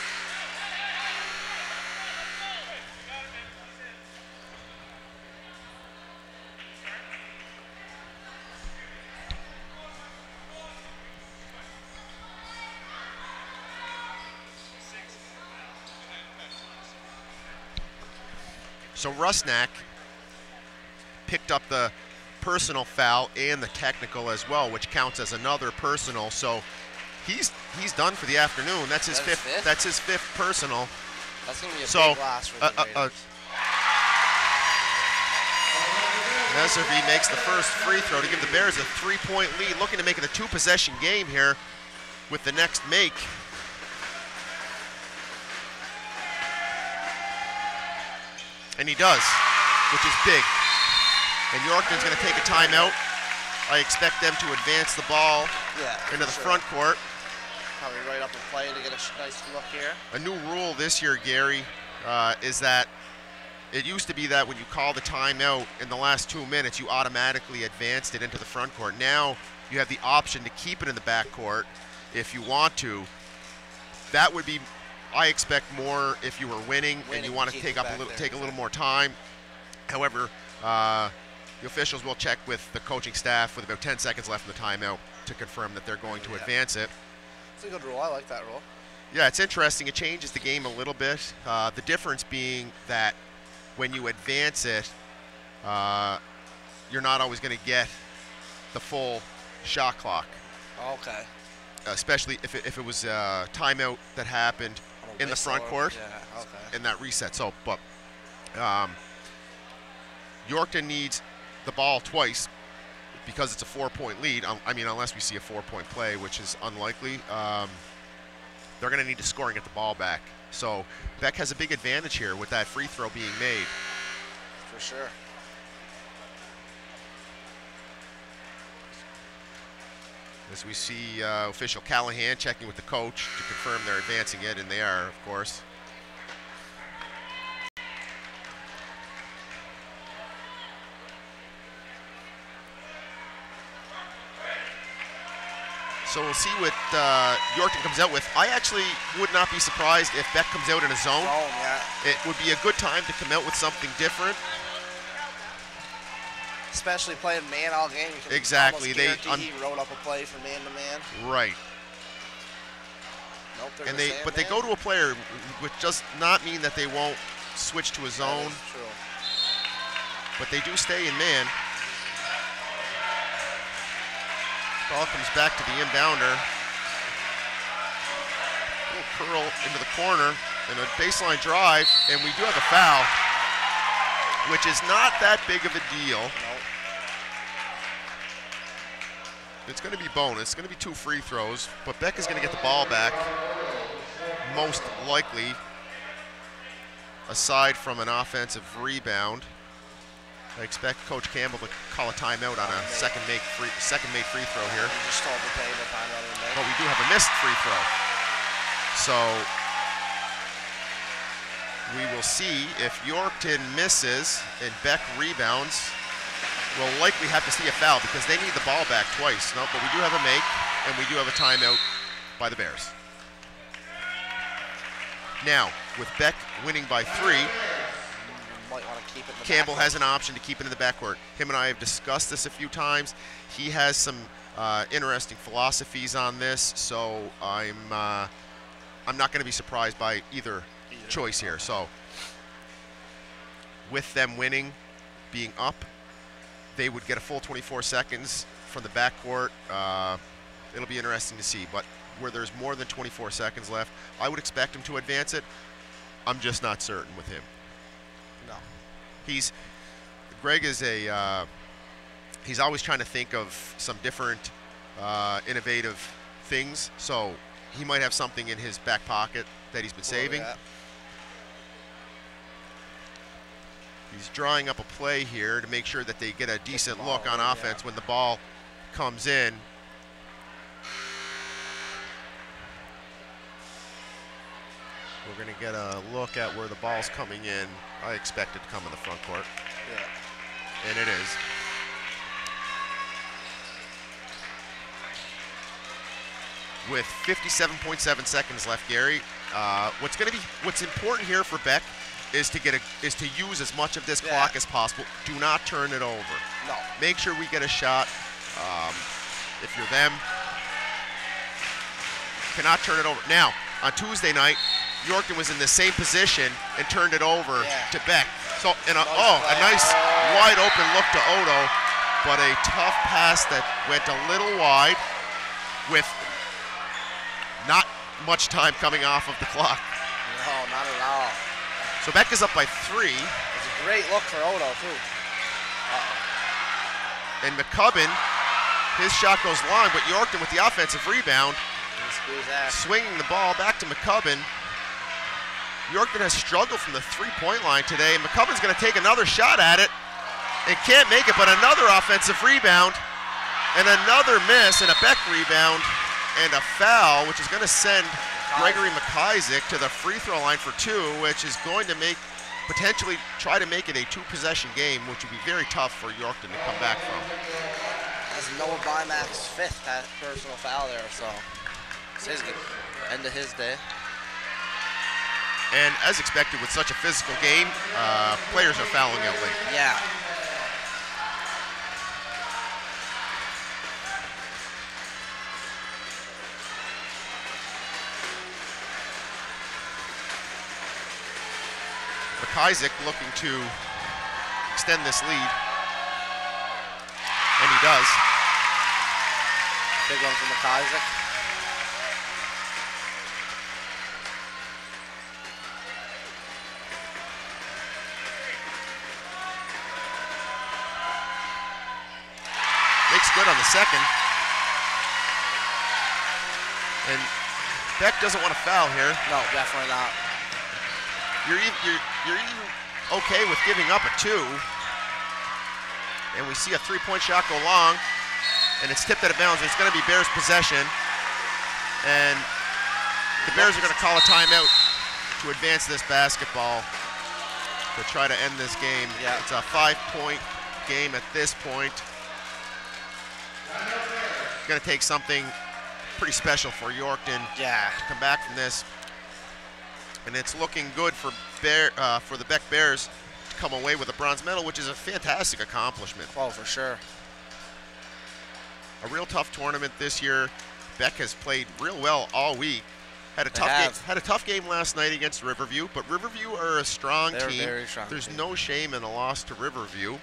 So Rusnak picked up the personal foul and the technical as well, which counts as another personal. So he's done for the afternoon. That's his fifth. That's his 5th personal. That's gonna be a big loss for the Raiders. Meservy makes the first free throw to give the Bears a 3-point lead, looking to make it a 2-possession game here with the next make. And he does, which is big. And Yorkton's going to take a timeout. I expect them to advance the ball into the front court. Probably right up and play to get a nice look here. A new rule this year, Gary, is that it used to be that when you call the timeout in the last 2 minutes, you automatically advanced it into the front court. Now you have the option to keep it in the back court if you want to. That would be, I expect, more if you were winning and you want to take a little more time. However, the officials will check with the coaching staff with about 10 seconds left in the timeout to confirm that they're going to advance it. It's a good rule. I like that rule. Yeah, it's interesting. It changes the game a little bit. The difference being that when you advance it, you're not always going to get the full shot clock. Okay. Especially if it was a timeout that happened in the front court, in that reset. So, but Yorkton needs the ball twice because it's a 4-point lead. I mean, unless we see a 4-point play, which is unlikely. They're going to need to score and get the ball back. So Beck has a big advantage here with that free throw being made. For sure. As we see official Callahan checking with the coach to confirm they're advancing it, and they are, of course. So we'll see what Yorkton comes out with. I actually would not be surprised if Beck comes out in a zone. It would be a good time to come out with something different. Especially playing man all game. You can exactly. He wrote up a play for man-to-man. Right. Nope, and they go to a player, which does not mean that they won't switch to a zone. That is true. But they do stay in man. Ball comes back to the inbounder. Little curl into the corner and a baseline drive, and we do have a foul, which is not that big of a deal. Nope. It's going to be bonus. It's going to be 2 free throws, but Beck is going to get the ball back, most likely, aside from an offensive rebound. I expect Coach Campbell to call a timeout on a second made free throw here. You just told the play the timeout in there. But we do have a missed free throw. So we will see if Yorkton misses and Beck rebounds. We'll likely have to see a foul because they need the ball back twice. No, but we do have a make, and we do have a timeout by the Bears. Now, with Beck winning by 3, might want to keep it in the Campbell backcourt. has an option to keep it in the backcourt. Him and I have discussed this a few times. He has some interesting philosophies on this, so I'm not going to be surprised by either choice here. So, with them winning, being up, they would get a full 24 seconds from the backcourt. It'll be interesting to see, but where there's more than 24 seconds left, I would expect him to advance it. I'm just not certain with him. No. Greg is he's always trying to think of some different innovative things, so he might have something in his back pocket that he's been saving. He's drawing up a play here to make sure that they get a decent look on offense when the ball comes in. We're going to get a look at where the ball's coming in. I expect it to come in the front court. Yeah. And it is. With 57.7 seconds left, Gary, what's important here for Beck is to use as much of this clock as possible. Do not turn it over. No. Make sure we get a shot. If you're them, cannot turn it over. Now, on Tuesday night, Yorkton was in the same position and turned it over to Beck. So, a nice wide open look to Odo, but a tough pass that went a little wide with not much time coming off of the clock. No, not at all. So Beck is up by 3. It's a great look for Odo, too. And McCubbin, his shot goes long, but Yorkton with the offensive rebound, swinging the ball back to McCubbin. Yorkton has struggled from the 3-point line today. McCubbin's going to take another shot at it and can't make it, but another offensive rebound and another miss and a Beck rebound and a foul, which is going to send Gregory McIsaac to the free throw line for 2, which is going to potentially try to make it a 2-possession game, which would be very tough for Yorkton to come back from. That's Noah Bymack's 5th personal foul there, so it's his end of his day. And as expected with such a physical game, players are fouling out late. Yeah. McIsaac looking to extend this lead, and he does. Big one from McIsaac. Makes good on the second. And Beck doesn't want to foul here. No, definitely not. You're even okay with giving up a 2. And we see a 3-point shot go long, and it's tipped out of bounds. It's going to be Bears possession. And the Bears are going to call a timeout to advance this basketball to try to end this game. Yeah. It's a 5-point game at this point. It's going to take something pretty special for Yorkton to come back from this. And it's looking good for the Beck Bears to come away with a bronze medal, which is a fantastic accomplishment. Oh, for sure. A real tough tournament this year. Beck has played real well all week. Had a tough game last night against Riverview, but Riverview are a strong team. Very strong. There's team. no shame in a loss to Riverview.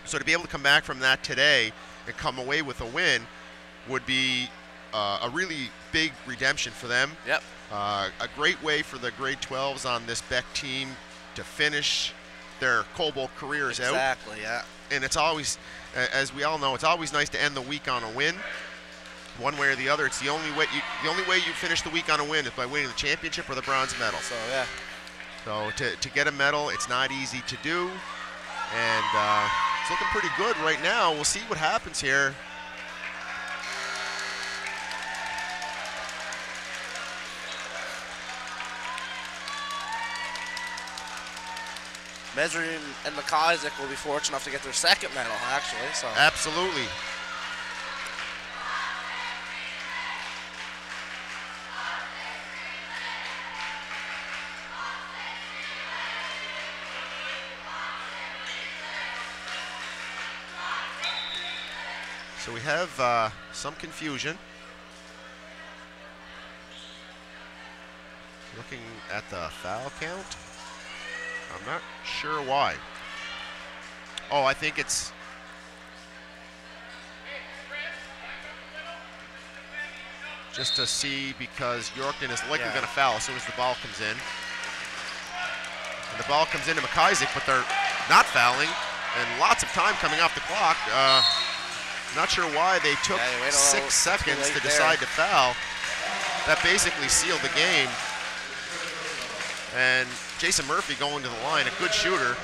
So to be able to come back from that today and come away with a win would be a really big redemption for them. Yep. A great way for the grade 12s on this Beck team to finish their Coal Bowl careers out. Exactly, yeah. And it's always, as we all know, it's always nice to end the week on a win. One way or the other, it's the only way you finish the week on a win is by winning the championship or the bronze medal. So yeah. So to get a medal, it's not easy to do, and it's looking pretty good right now. We'll see what happens here. Mesri and McIsaac will be fortunate enough to get their second medal, actually. So Absolutely. So we have some confusion. Looking at the foul count, I'm not sure why. Oh, I think it's just to see, because Yorkton is likely going to foul as soon as the ball comes in. And the ball comes into McIsaac, but they're not fouling, and lots of time coming off the clock. Not sure why they took 6 seconds to decide to foul. That basically sealed the game. And Jason Murphy going to the line, a good shooter.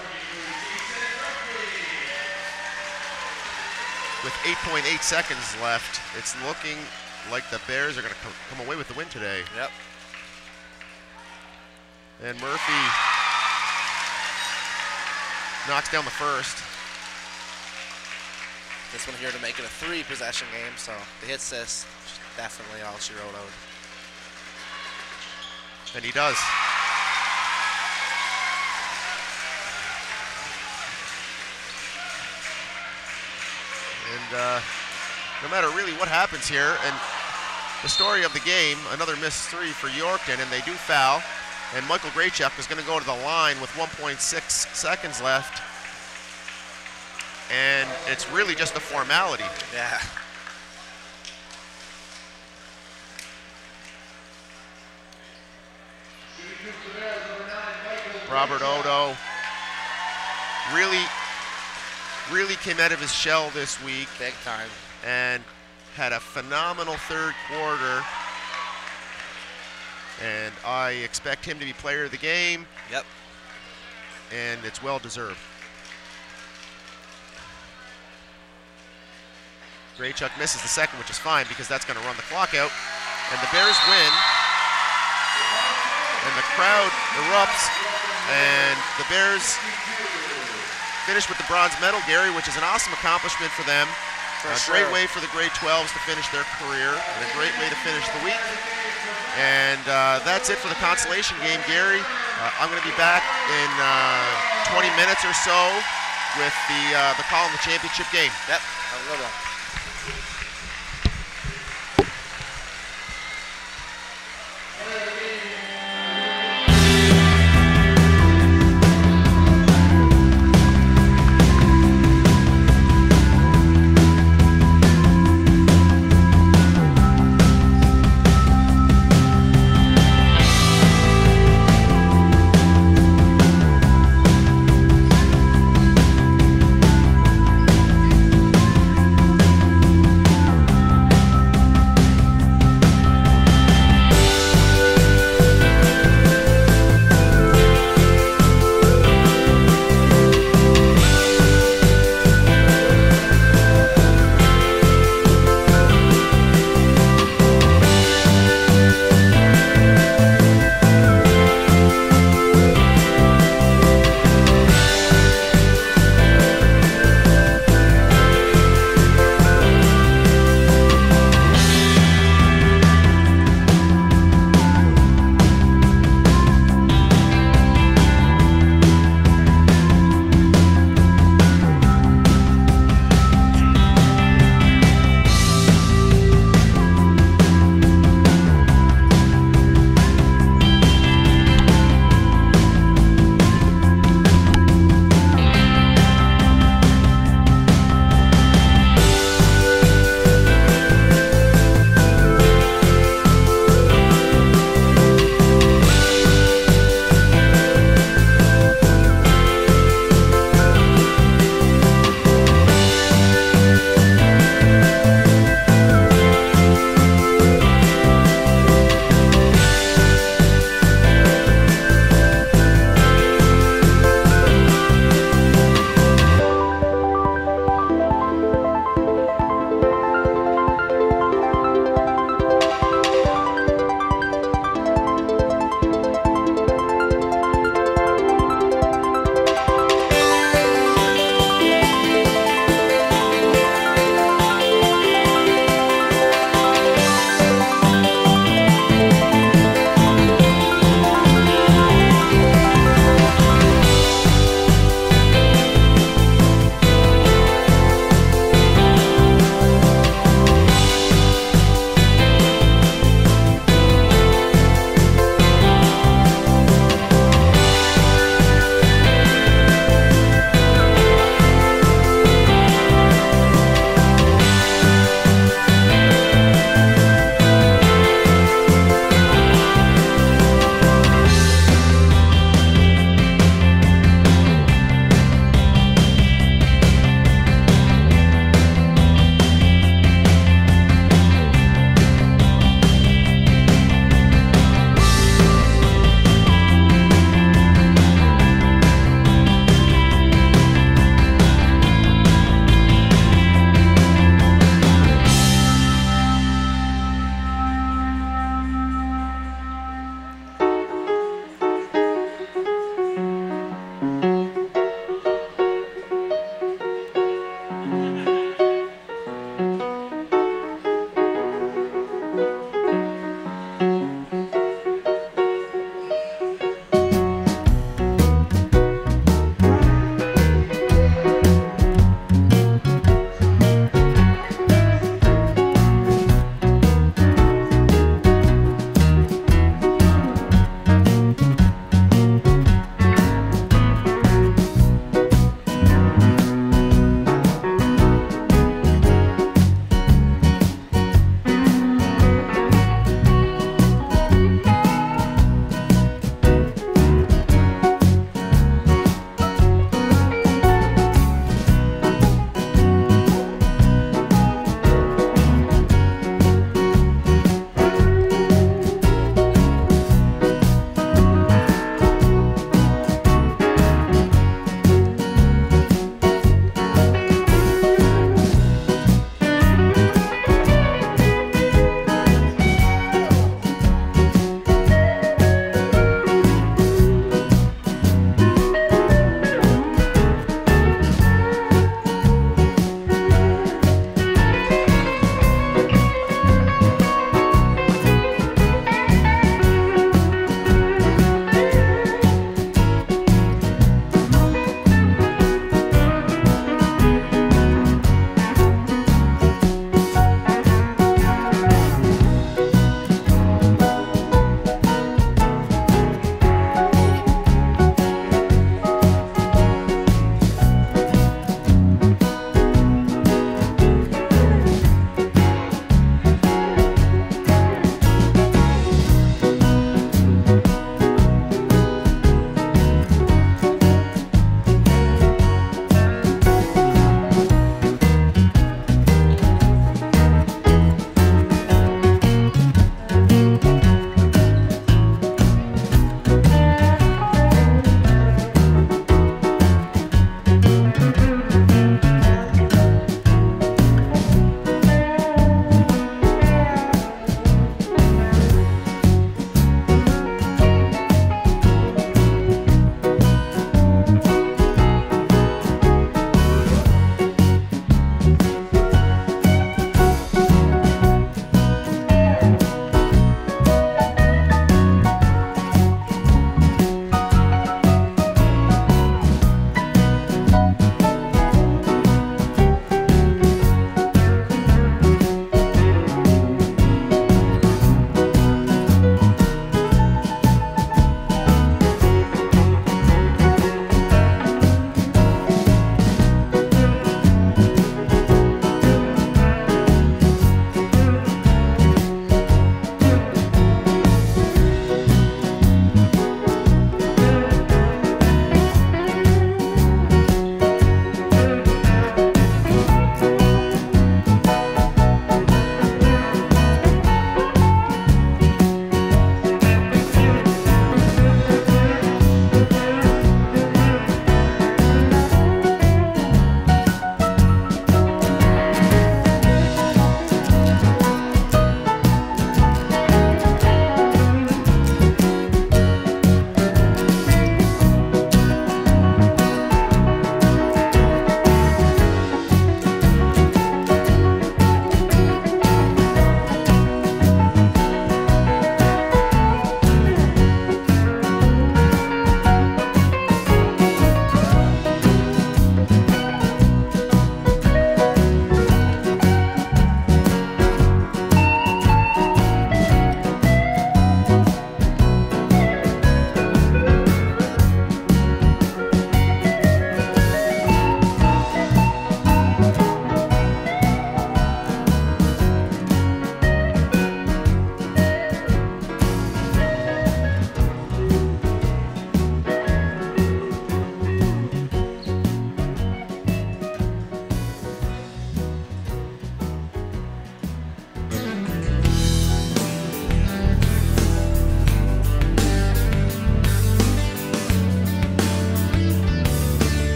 With 8.8 seconds left, it's looking like the Bears are going to come away with the win today. Yep. And Murphy knocks down the first. This one here to make it a 3-possession game, so the hit sis, definitely all she wrote out. And he does. And no matter really what happens here, and the story of the game, another missed 3 for Yorkton, and they do foul. And Michael Graychuk is going to go to the line with 1.6 seconds left. And it's really just a formality. Yeah. Robert Odo really came out of his shell this week. Big time. And had a phenomenal third quarter. And I expect him to be player of the game. Yep. And it's well deserved. Graychuk misses the second, which is fine because that's going to run the clock out. And the Bears win. And the crowd erupts. And the Bears finish with the bronze medal, Gary, which is an awesome accomplishment for them. Great way for the grade 12s to finish their career, and a great way to finish the week. And that's it for the consolation game, Gary. I'm going to be back in 20 minutes or so with the call on the championship game. Yep, have a good one.